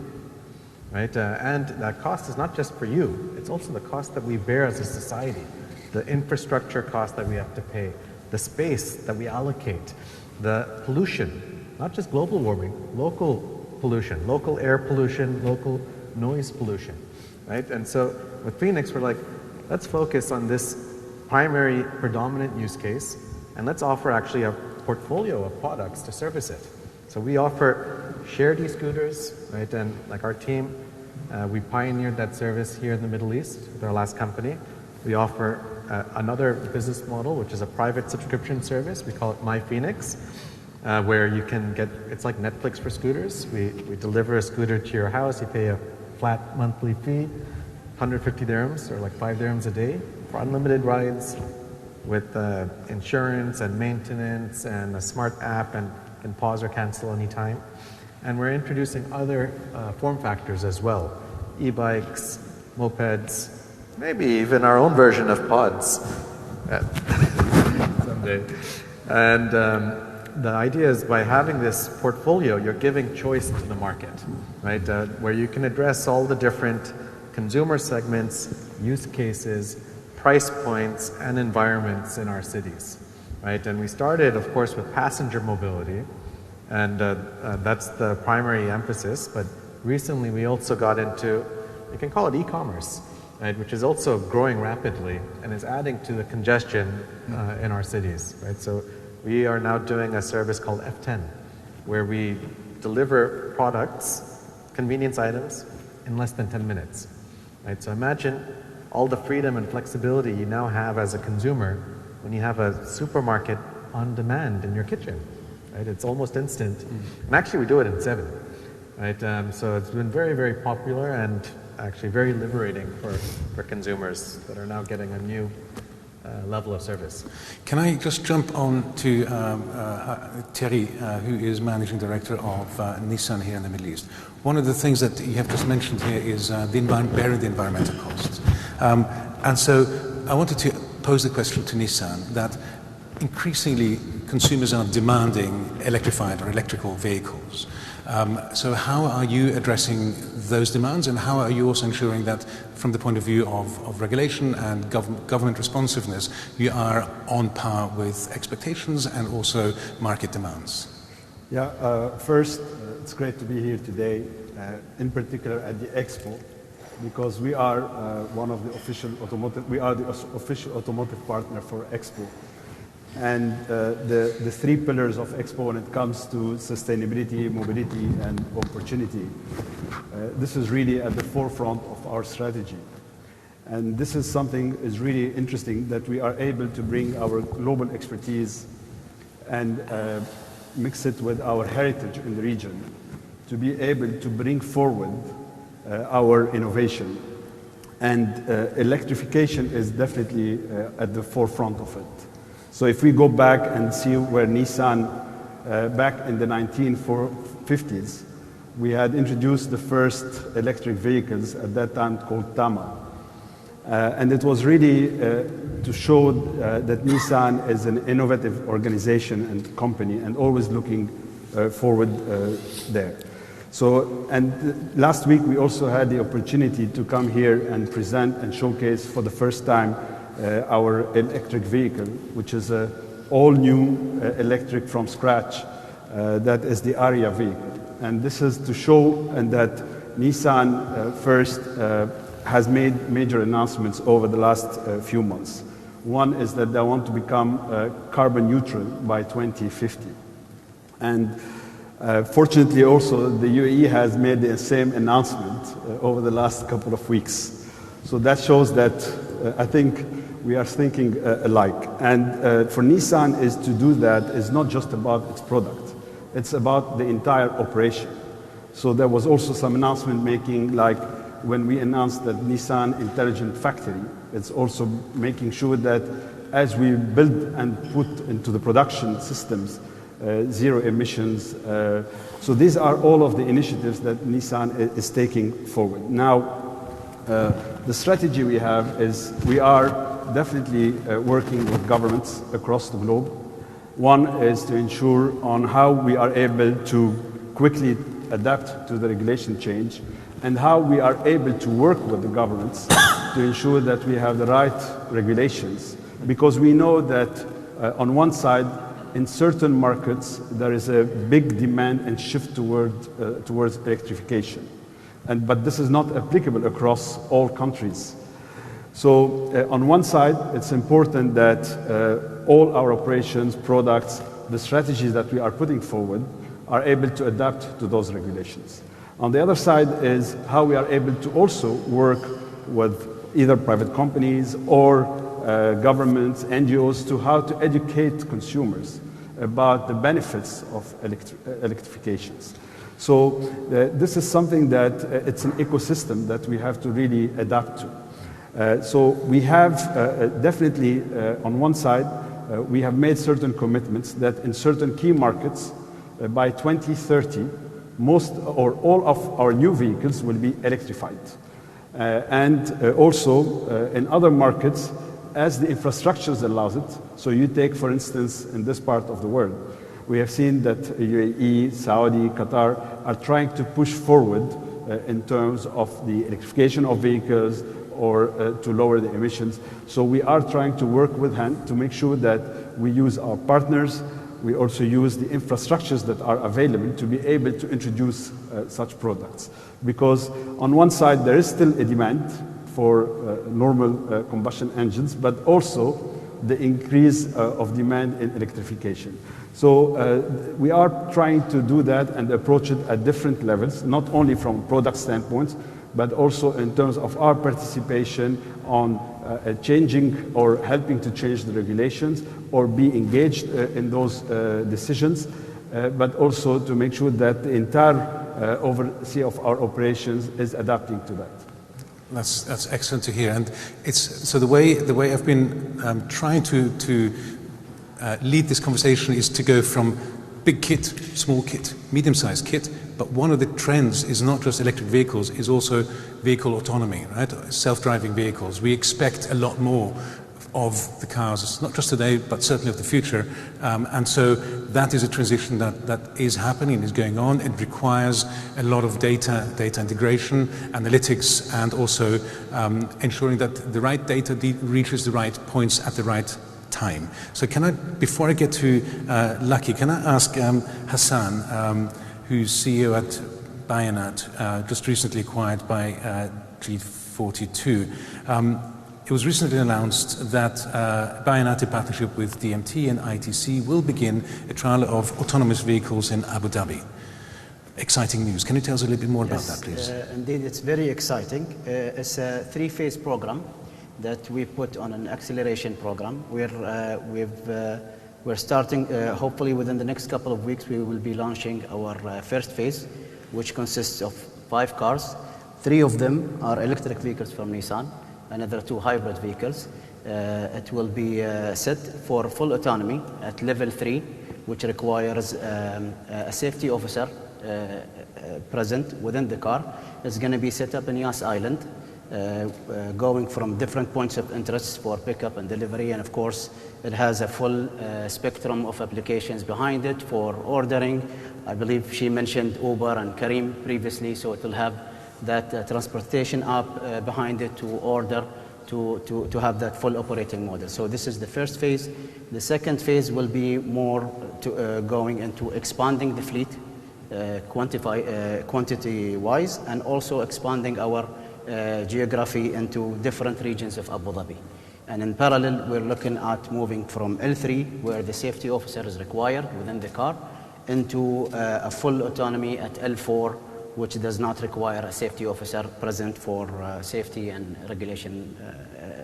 right? And that cost is not just for you, it's also the cost that we bear as a society, the infrastructure cost that we have to pay, the space that we allocate, the pollution, not just global warming, local pollution, local air pollution, local noise pollution, right? And so with Phoenix, we're like, let's focus on this primary predominant use case, and let's offer actually a portfolio of products to service it. So we offer shared e-scooters, right? And like our team, we pioneered that service here in the Middle East with our last company. We offer another business model, which is a private subscription service. We call it My Phoenix, where you can get, it's like Netflix for scooters. We deliver a scooter to your house. You pay a flat monthly fee, 150 dirhams or like 5 dirhams a day for unlimited rides with insurance and maintenance and a smart app and can pause or cancel anytime. And we're introducing other form factors as well, e-bikes, mopeds, maybe even our own version of pods someday. And the idea is by having this portfolio, you're giving choice to the market, right? Where you can address all the different consumer segments, use cases, price points, and environments in our cities, right? And we started, of course, with passenger mobility, and that's the primary emphasis, but recently we also got into, you can call it e-commerce, right, which is also growing rapidly and is adding to the congestion in our cities, right? So we are now doing a service called F10, where we deliver products, convenience items, in less than 10 minutes, right? So imagine all the freedom and flexibility you now have as a consumer when you have a supermarket on demand in your kitchen, right? It's almost instant. And actually we do it in 7, right? So it's been very, very popular and actually very liberating for consumers that are now getting a new level of service. Can I just jump on to Thierry, who is Managing Director of Nissan here in the Middle East. One of the things that you have just mentioned here is bearing the environmental costs. And so I wanted to pose the question to Nissan that increasingly consumers are demanding electrified or electrical vehicles. So how are you addressing those demands, and how are you also ensuring that from the point of view of regulation and government responsiveness, you are on par with expectations and also market demands? Yeah, first, it's great to be here today, in particular at the Expo, because we are one of the official automotive, we are the official automotive partner for Expo. And the 3 pillars of Expo when it comes to sustainability, mobility, and opportunity, this is really at the forefront of our strategy. And this is something is really interesting, that we are able to bring our global expertise and mix it with our heritage in the region to be able to bring forward our innovation. And electrification is definitely at the forefront of it. So if we go back and see where Nissan, back in the 1950s, we had introduced the first electric vehicles at that time called Tama. And it was really to show that Nissan is an innovative organization and company and always looking forward there. So, and last week we also had the opportunity to come here and present and showcase for the first time our electric vehicle, which is an all-new electric from scratch. That is the Aria vehicle. And this is to show and that Nissan first has made major announcements over the last few months. One is that they want to become carbon neutral by 2050. And fortunately also the UAE has made the same announcement over the last couple of weeks. So that shows that I think we are thinking alike. And for Nissan is to do that is not just about its product, it's about the entire operation. So there was also some announcement making, like when we announced that Nissan Intelligent Factory, it's also making sure that as we build and put into the production systems zero emissions. So these are all of the initiatives that Nissan is taking forward. Now, the strategy we have is we are definitely working with governments across the globe. One is to ensure on how we are able to quickly adapt to the regulation change and how we are able to work with the governments to ensure that we have the right regulations. Because we know that on one side, in certain markets, there is a big demand and shift towards electrification. But this is not applicable across all countries. So on one side, it's important that all our operations, products, the strategies that we are putting forward are able to adapt to those regulations. On the other side is how we are able to also work with either private companies or governments, NGOs, to how to educate consumers about the benefits of electrifications. So this is something that it's an ecosystem that we have to really adapt to. So we have definitely, on one side, we have made certain commitments that in certain key markets, by 2030, most or all of our new vehicles will be electrified. And also in other markets, as the infrastructures allows it, so you take, for instance, in this part of the world, we have seen that UAE, Saudi, Qatar are trying to push forward in terms of the electrification of vehicles or to lower the emissions. So we are trying to work with hand to make sure that we use our partners. We also use the infrastructures that are available to be able to introduce such products. Because on one side, there is still a demand for normal combustion engines, but also the increase of demand in electrification. So we are trying to do that and approach it at different levels, not only from product standpoints, but also in terms of our participation on changing or helping to change the regulations or be engaged in those decisions, but also to make sure that the entire oversee of our operations is adapting to that. That's excellent to hear. And it's so the way I've been trying to lead this conversation is to go from big kit, small kit, medium-sized kit, but one of the trends is not just electric vehicles, is also vehicle autonomy, right? Self-driving vehicles. We expect a lot more of the cars, not just today, but certainly of the future. And so that is a transition that is happening, is going on. It requires a lot of data integration, analytics, and also ensuring that the right data reaches the right points at the right time. So can I, before I get to Lucky, can I ask Hassan, who's CEO at Bayanat, just recently acquired by G42. It was recently announced that Bayanat, in partnership with DMT and ITC, will begin a trial of autonomous vehicles in Abu Dhabi. Exciting news. Can you tell us a little bit more about that, please? Indeed, it's very exciting. It's a three-phase program that we put on an acceleration program. We're starting, hopefully within the next couple of weeks, we will be launching our first phase, which consists of 5 cars. 3 of them are electric vehicles from Nissan, another 2 hybrid vehicles. It will be set for full autonomy at level 3, which requires a safety officer present within the car. It's going to be set up in Yas Island, going from different points of interest for pickup and delivery, and of course it has a full spectrum of applications behind it for ordering. I believe she mentioned Uber and Karim previously, so it will have that transportation app behind it to order, to have that full operating model. So this is the first phase. The second phase will be more going into expanding the fleet quantity-wise, and also expanding our geography into different regions of Abu Dhabi. And in parallel, we're looking at moving from L3, where the safety officer is required within the car, into a full autonomy at L4, which does not require a safety officer present for safety and regulation,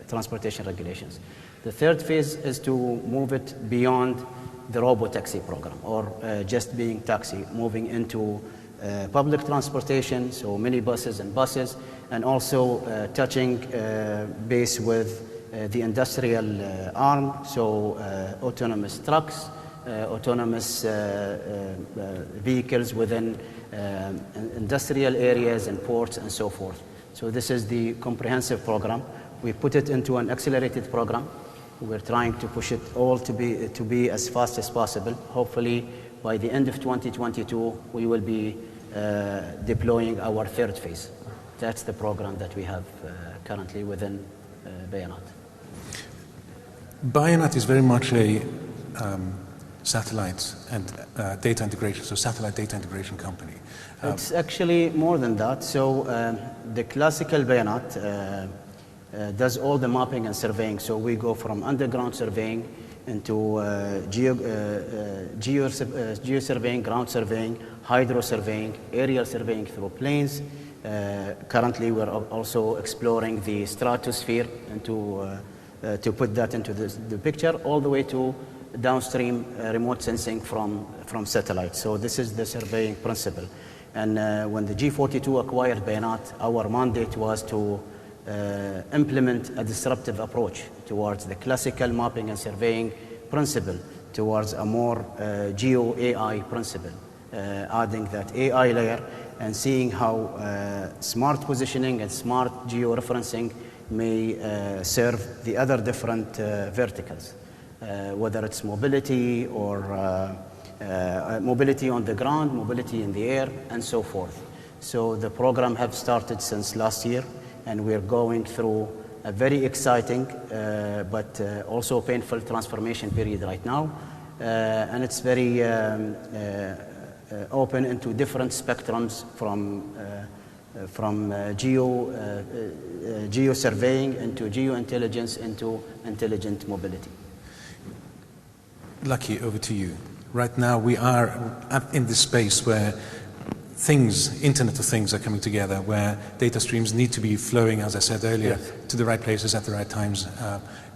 transportation regulations. The third phase is to move it beyond the robo-taxi program, or just being taxi, moving into public transportation, so minibuses and buses, and also touching base with the industrial arm, so autonomous trucks, autonomous vehicles within industrial areas and ports and so forth. So this is the comprehensive program. We put it into an accelerated program. We're trying to push it all to be as fast as possible. Hopefully, by the end of 2022, we will be deploying our third phase. That's the program that we have currently within Bayanat. Bayanat is very much a satellite and data integration, so satellite data integration company. It's actually more than that. So the classical Bayanat does all the mapping and surveying. So we go from underground surveying into geo-surveying, ground surveying, hydro surveying, aerial surveying through planes. Currently, we're also exploring the stratosphere and to put that into the picture, all the way to downstream remote sensing from satellites. So this is the surveying principle. And when the G42 acquired Bayanat, our mandate was to implement a disruptive approach towards the classical mapping and surveying principle, towards a more geo-AI principle, adding that AI layer and seeing how smart positioning and smart geo-referencing may serve the other different verticals, whether it's mobility or mobility on the ground, mobility in the air, and so forth. So the program have started since last year, and we're going through a very exciting but also painful transformation period right now. And it's very open into different spectrums from geo-surveying into geo-intelligence into intelligent mobility. Lucky, over to you. Right now we are in this space where things, Internet of Things, are coming together, where data streams need to be flowing, as I said earlier, yes, to the right places at the right times,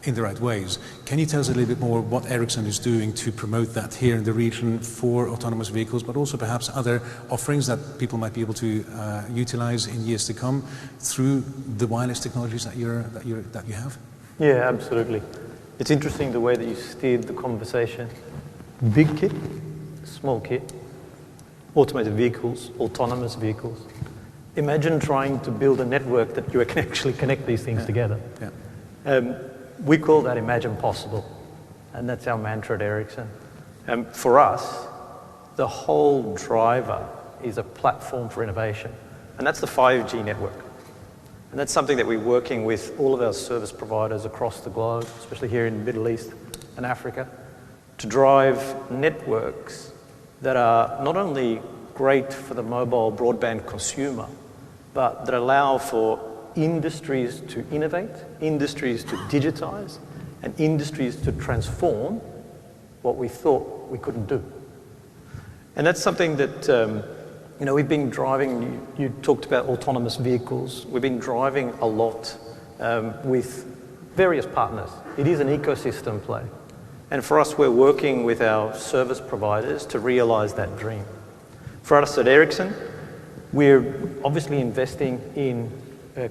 in the right ways. Can you tell us a little bit more what Ericsson is doing to promote that here in the region for autonomous vehicles, but also perhaps other offerings that people might be able to utilize in years to come through the wireless technologies that you have? Yeah, absolutely. It's interesting the way that you steered the conversation. Big kit, small kit, automated vehicles, autonomous vehicles. Imagine trying to build a network that you can actually connect these things together. Yeah. We call that Imagine Possible, and that's our mantra at Ericsson. For us, the whole driver is a platform for innovation, and that's the 5G network. And that's something that we're working with all of our service providers across the globe, especially here in the Middle East and Africa, to drive networks that are not only great for the mobile broadband consumer, but that allow for industries to innovate, industries to digitize, and industries to transform what we thought we couldn't do. And that's something that we've been driving. You talked about autonomous vehicles. We've been driving a lot with various partners. It is an ecosystem play. And for us, we're working with our service providers to realize that dream. For us at Ericsson, we're obviously investing in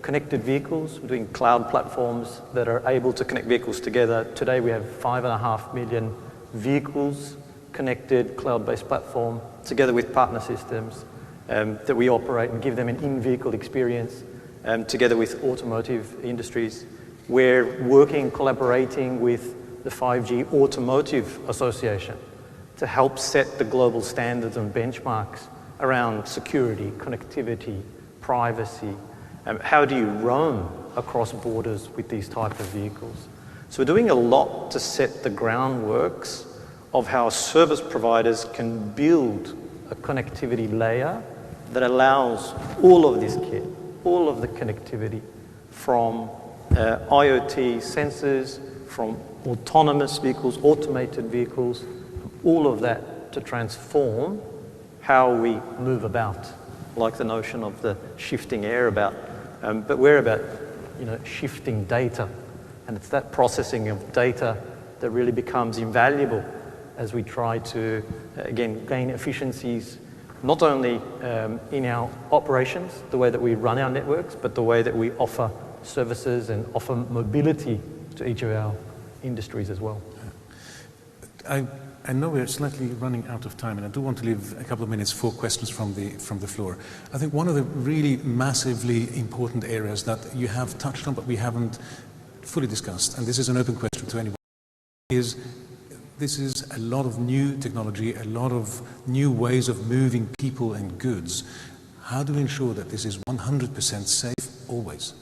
connected vehicles. We're doing cloud platforms that are able to connect vehicles together. Today, we have 5.5 million vehicles connected, cloud-based platform, together with partner systems that we operate and give them an in-vehicle experience, together with automotive industries. We're working, collaborating with the 5G Automotive Association to help set the global standards and benchmarks around security, connectivity, privacy. How do you roam across borders with these type of vehicles? So we're doing a lot to set the groundworks of how service providers can build a connectivity layer that allows all of this kit, all of the connectivity from IoT sensors, from autonomous vehicles, automated vehicles, all of that to transform how we move about, like the notion of the shifting air about. But we're about shifting data, and it's that processing of data that really becomes invaluable as we try to, again, gain efficiencies, not only in our operations, the way that we run our networks, but the way that we offer services and offer mobility to each of our industries as well. I know we're slightly running out of time, and I do want to leave a couple of minutes for questions from the floor. I think one of the really massively important areas that you have touched on, but we haven't fully discussed, and this is an open question to anyone, is this is a lot of new technology, a lot of new ways of moving people and goods. How do we ensure that this is 100% safe always?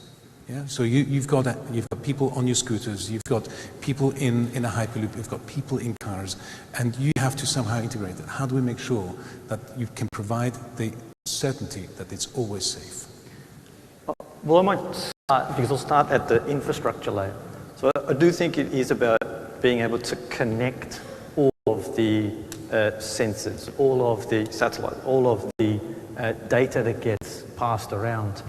Yeah? So you've got people on your scooters, you've got people in a Hyperloop, you've got people in cars, and you have to somehow integrate it. How do we make sure that you can provide the certainty that it's always safe? Well, I might start, because I'll start at the infrastructure layer. So I do think it is about being able to connect all of the sensors, all of the satellites, all of the data that gets passed around.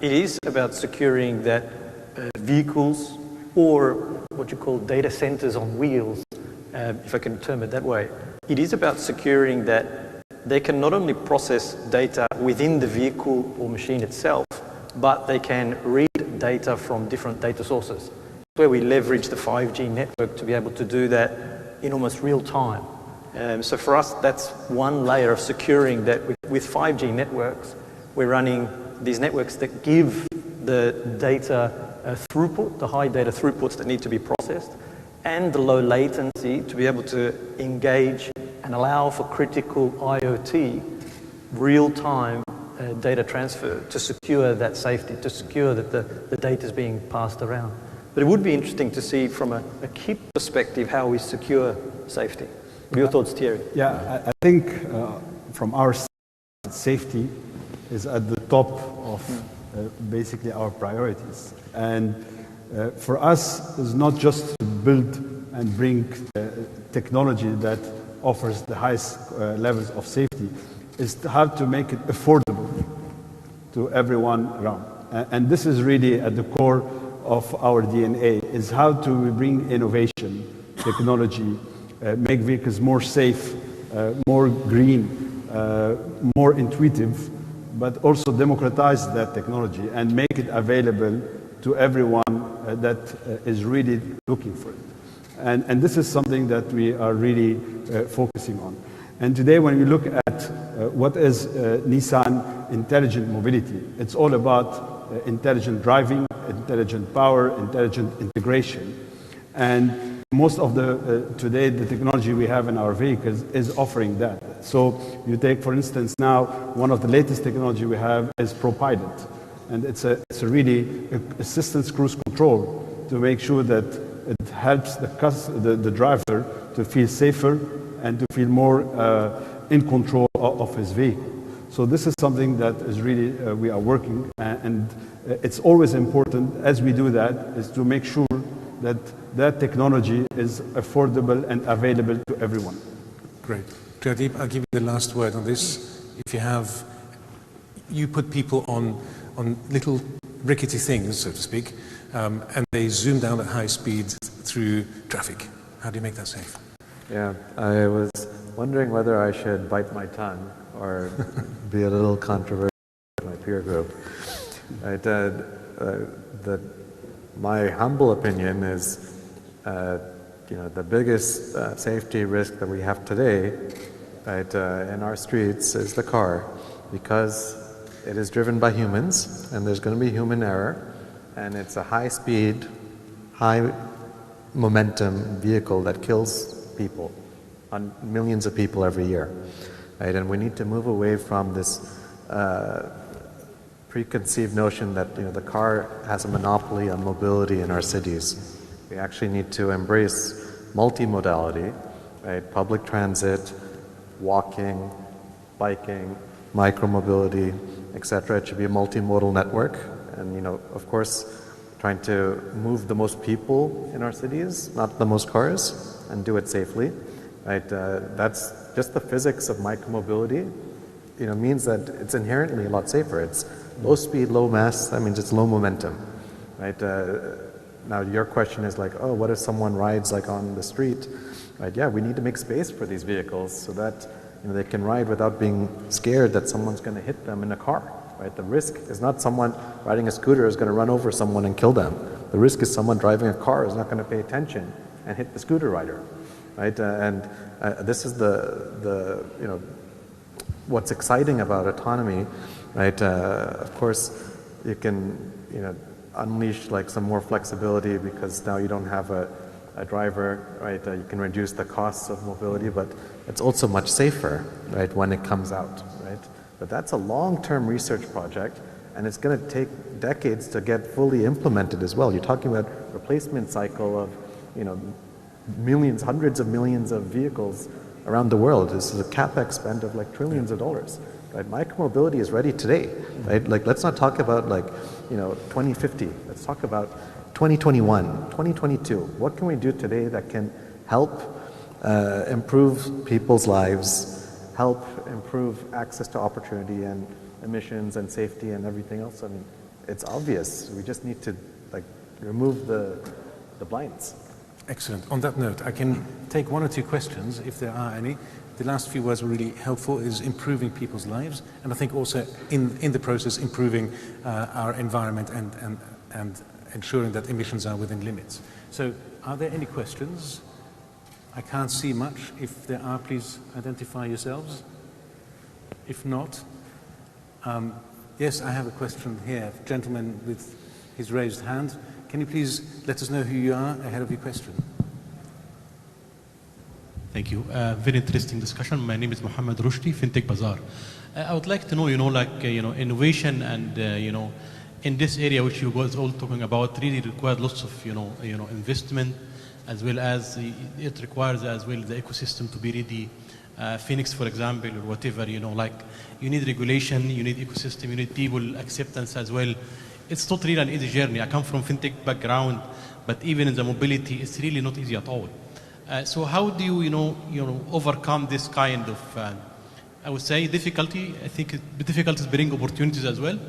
It is about securing that vehicles, or what you call data centers on wheels, if I can term it that way, it is about securing that they can not only process data within the vehicle or machine itself, but they can read data from different data sources. Where we leverage the 5G network to be able to do that in almost real time. So for us, that's one layer of securing that with 5G networks, we're running these networks that give the data throughput, the high data throughputs that need to be processed, and the low latency to be able to engage and allow for critical IoT, real-time data transfer to secure that safety, to secure that the data is being passed around. But it would be interesting to see from a KIP perspective how we secure safety. What are your thoughts, Thierry? Yeah, I think from our side, safety is at the top of basically our priorities. And for us, it's not just to build and bring technology that offers the highest levels of safety, it's to have to make it affordable to everyone around. And this is really at the core of our DNA, is how to bring innovation, technology, make vehicles more safe, more green, more intuitive, but also democratize that technology and make it available to everyone that is really looking for it. And this is something that we are really focusing on. And today when we look at what is Nissan Intelligent Mobility, it's all about intelligent driving, intelligent power, intelligent integration. And most of today the technology we have in our vehicles is offering that. So you take, for instance, now one of the latest technology we have is ProPilot. And it's a really assistance cruise control to make sure that it helps the driver to feel safer and to feel more in control of his vehicle. So this is something that is really, we are working, and it's always important as we do that is to make sure that that technology is affordable and available to everyone. Great. Pradeep, I'll give you the last word on this. If you put people on little rickety things, so to speak, and they zoom down at high speed through traffic. How do you make that safe? Yeah, I was wondering whether I should bite my tongue or be a little controversial with my peer group. My humble opinion is, the biggest safety risk that we have today, in our streets is the car, because it is driven by humans, and there's going to be human error, and it's a high-speed, high-momentum vehicle that kills people, on millions of people every year, right? And we need to move away from this preconceived notion that the car has a monopoly on mobility in our cities. We actually need to embrace multimodality, right? Public transit, walking, biking, micromobility, etc. It should be a multimodal network, and of course, trying to move the most people in our cities, not the most cars, and do it safely. Right? That's just the physics of micromobility. Means that it's inherently a lot safer. It's low speed, low mass. That means it's low momentum. Right? Now your question is like, oh, what if someone rides like on the street? Right? Yeah, we need to make space for these vehicles so that they can ride without being scared that someone's going to hit them in a car. Right? The risk is not someone riding a scooter is going to run over someone and kill them. The risk is someone driving a car is not going to pay attention and hit the scooter rider. right? This is the what's exciting about autonomy, right? Of course, you can unleash like some more flexibility because now you don't have a driver, right? You can reduce the costs of mobility, but it's also much safer, right, when it comes out, right? But that's a long-term research project, and it's going to take decades to get fully implemented as well. You're talking about replacement cycle of, millions, hundreds of millions of vehicles around the world. This is a capex spend of like trillions of dollars, right? Micromobility is ready today, right? Like, let's not talk about 2050. Let's talk about 2021, 2022. What can we do today that can help improve people's lives, help improve access to opportunity and emissions and safety and everything else? I mean, it's obvious. We just need to remove the blinds. Excellent. On that note, I can take one or two questions if there are any. The last few words were really helpful, is improving people's lives, and I think also in the process improving our environment and ensuring that emissions are within limits. So are there any questions? I can't see much. If there are, please identify yourselves. If not, yes, I have a question here. Gentleman with his raised hand. Can you please let us know who you are ahead of your question? Thank you. Very interesting discussion. My name is Mohammed Rushdi, FinTech Bazaar. I would like to know, innovation and, in this area which you guys all talking about really require lots of, investment, as well as it requires as well the ecosystem to be ready. Phoenix, for example, or whatever, you need regulation, you need ecosystem, you need people acceptance as well. It's not really an easy journey. I come from FinTech background, but even in the mobility, it's really not easy at all. So how do you, overcome this kind of, I would say, difficulty? I think the difficulties bring opportunities as well.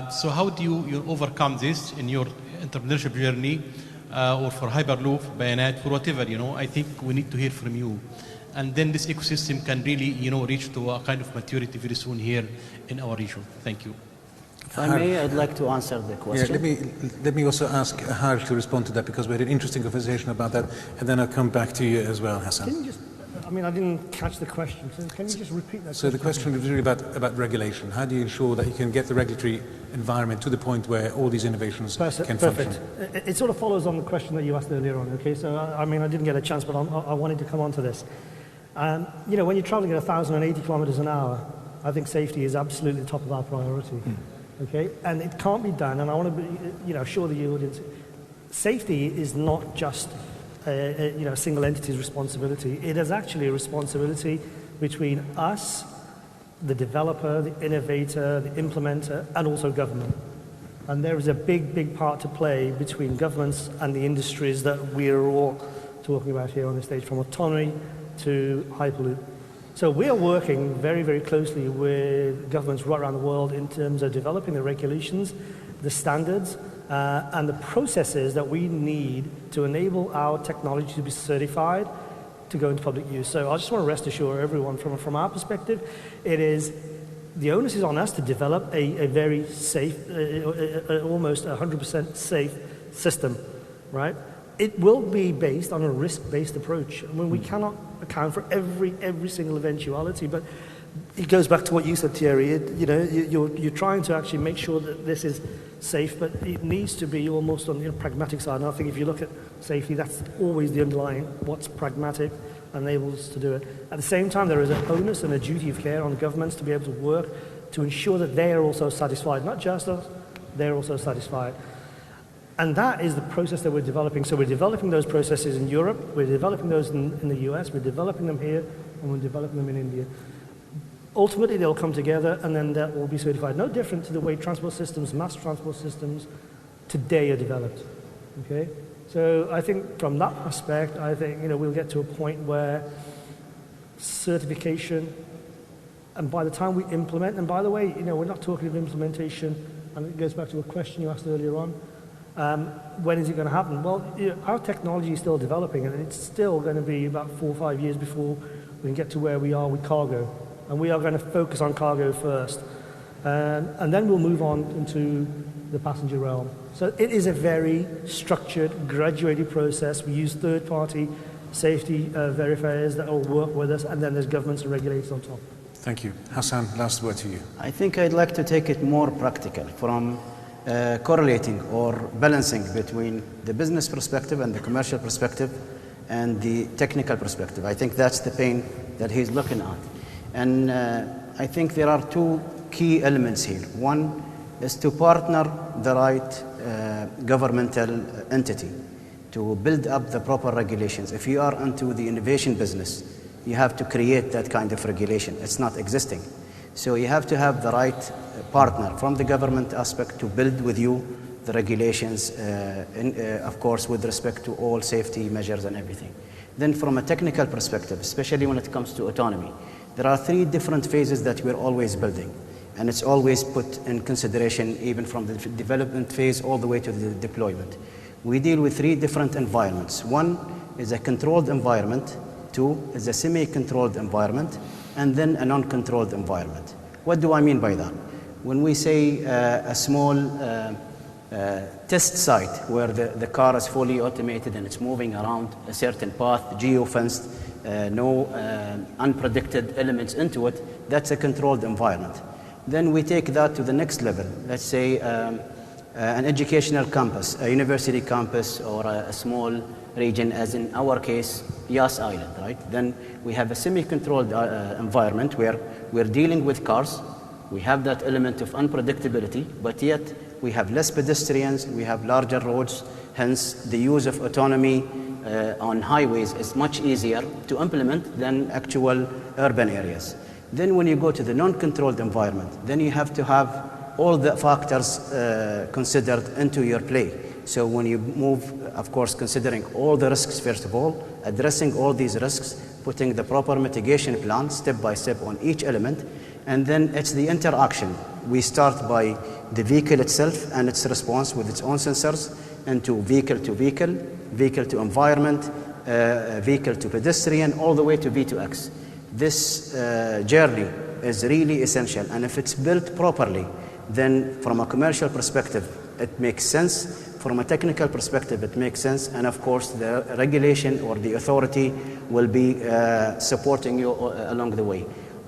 So how do you overcome this in your entrepreneurship journey, or for Hyperloop, Bayanat, for whatever, I think we need to hear from you. And then this ecosystem can really, reach to a kind of maturity very soon here in our region. Thank you. If I may, I'd like to answer the question. Yeah, let me also ask Harsh to respond to that, because we had an interesting conversation about that, and then I'll come back to you as well, Hassan. Can you just, I didn't catch the question, so can you just repeat that? So the question was really about regulation. How do you ensure that you can get the regulatory environment to the point where all these innovations can function? It sort of follows on the question that you asked earlier on, okay? So, I didn't get a chance, but I wanted to come on to this. When you're traveling at 1,080 kilometers an hour, I think safety is absolutely the top of our priority. Okay, and it can't be done, and I want to assure the audience, safety is not just a single entity's responsibility. It is actually a responsibility between us, the developer, the innovator, the implementer, and also government. And there is a big part to play between governments and the industries that we're all talking about here on the stage, from autonomy to Hyperloop. So we are working very closely with governments right around the world in terms of developing the regulations, the standards, and the processes that we need to enable our technology to be certified to go into public use. So I just want to rest assure everyone from our perspective, the onus is on us to develop a very safe, almost 100% safe system, right? It will be based on a risk-based approach. We cannot account for every single eventuality, but it goes back to what you said, Thierry. You're trying to actually make sure that this is safe, but it needs to be almost on the pragmatic side. And I think if you look at safety, that's always the underlying what's pragmatic enables us to do it. At the same time, there is an onus and a duty of care on governments to be able to work to ensure that they are also satisfied, not just us, they're also satisfied. And that is the process that we're developing. So we're developing those processes in Europe, we're developing those in the US, we're developing them here, and we're developing them in India. Ultimately, they'll come together, and then that will be certified. No different to the way transport systems, mass transport systems, today are developed. Okay? So I think from that aspect, I think we'll get to a point where certification, and by the time we implement, and by the way, we're not talking of implementation, and it goes back to a question you asked earlier on. When is it going to happen? Well, our technology is still developing, and it's still going to be about 4 or 5 years before we can get to where we are with cargo. And we are going to focus on cargo first. And then we'll move on into the passenger realm. So it is a very structured, graduated process. We use third-party safety verifiers that will work with us, and then there's governments and regulators on top. Thank you. Hassan, last word to you. I think I'd like to take it more practical from correlating or balancing between the business perspective and the commercial perspective and the technical perspective. I think that's the pain that he's looking at. And I think there are two key elements here. One is to partner the right governmental entity to build up the proper regulations. If you are into the innovation business, you have to create that kind of regulation. It's not existing. So you have to have the right partner from the government aspect to build with you the regulations, of course, with respect to all safety measures and everything. Then from a technical perspective, especially when it comes to autonomy, there are three different phases that we're always building. And it's always put in consideration even from the development phase all the way to the deployment. We deal with three different environments. One is a controlled environment, two is a semi-controlled environment, and then a non-controlled environment. What do I mean by that? When we say a small test site where the car is fully automated and it's moving around a certain path, geo-fenced, no unpredicted elements into it, that's a controlled environment. Then we take that to the next level. Let's say an educational campus, a university campus, or a small region, as in our case, Yas Island, right? Then we have a semi-controlled environment where we're dealing with cars. We have that element of unpredictability, but yet we have less pedestrians, we have larger roads, hence the use of autonomy on highways is much easier to implement than actual urban areas. Then when you go to the non-controlled environment, then you have to have all the factors considered into your play. So when you move, of course, considering all the risks, first of all, addressing all these risks, putting the proper mitigation plan step by step on each element, and then it's the interaction. We start by the vehicle itself and its response with its own sensors into vehicle to vehicle, vehicle to environment, vehicle to pedestrian, all the way to V2X. This journey is really essential, and if it's built properly, then from a commercial perspective, it makes sense. From a technical perspective, it makes sense. And of course, the regulation or the authority will be supporting you along the way.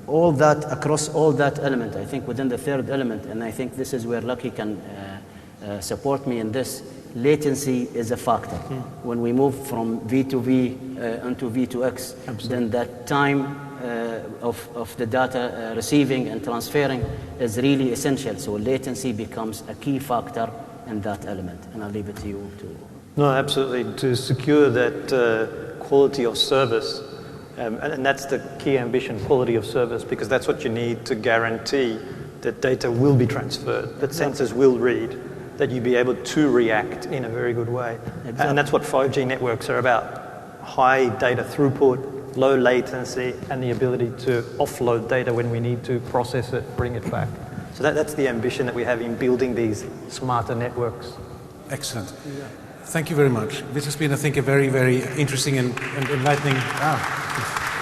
All that, across all that element, I think within the third element, and I think this is where Lucky can support me in this, latency is a factor. When we move from V2V into V2X, then that time of the data receiving and transferring is really essential. So latency becomes a key factor in that element. And I'll leave it to you to... No, absolutely. To secure that quality of service, and that's the key ambition, quality of service, because that's what you need to guarantee that data will be transferred, that sensors will read, that you be able to react in a very good way. Exactly. And that's what 5G networks are about. High data throughput, low latency, and the ability to offload data when we need to process it, bring it back. So that's the ambition that we have in building these smarter networks. Excellent. Thank you very much. This has been, I think, a very, very interesting and enlightening,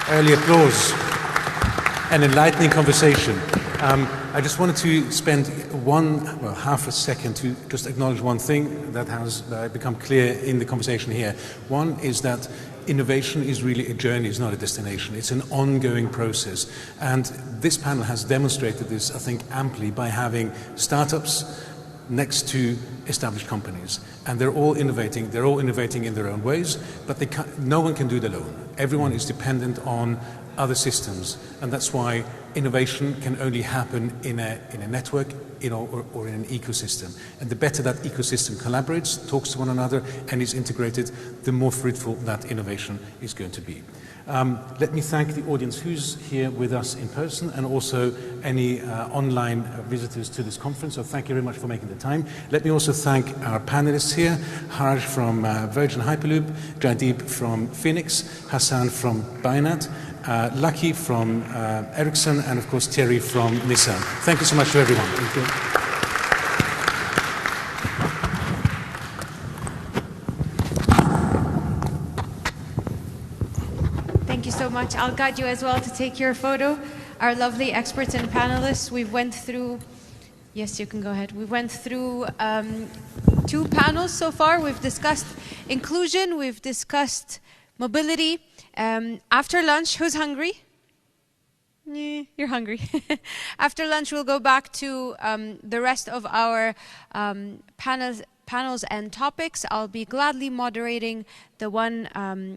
early applause, an enlightening conversation. I just wanted to spend half a second to just acknowledge one thing that has become clear in the conversation here. One is that innovation is really a journey, it's not a destination. It's an ongoing process. And this panel has demonstrated this, I think, amply by having startups next to established companies. And they're all innovating in their own ways, but no one can do it alone. Everyone is dependent on other systems, and that's why innovation can only happen in a network, or in an ecosystem. And the better that ecosystem collaborates, talks to one another, and is integrated, the more fruitful that innovation is going to be. Let me thank the audience who's here with us in person, and also any online visitors to this conference. So thank you very much for making the time. Let me also thank our panelists here, Harj from Virgin Hyperloop, Jaideep from Phoenix, Hassan from Bayanat, Lucky from Ericsson, and of course Thierry from Nissan. Thank you so much to everyone. Thank you. Thank you so much. I'll guide you as well to take your photo. Our lovely experts and panelists, we went through, yes, you can go ahead. We went through 2 panels so far. We've discussed inclusion, we've discussed mobility. After lunch, who's hungry? Yeah, you're hungry. After lunch, we'll go back to the rest of our panels and topics. I'll be gladly moderating the one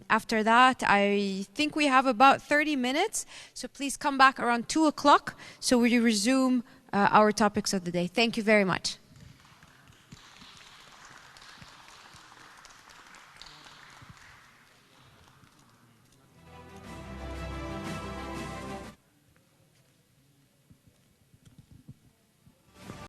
after that. I think we have about 30 minutes, so please come back around 2 o'clock so we resume our topics of the day. Thank you very much.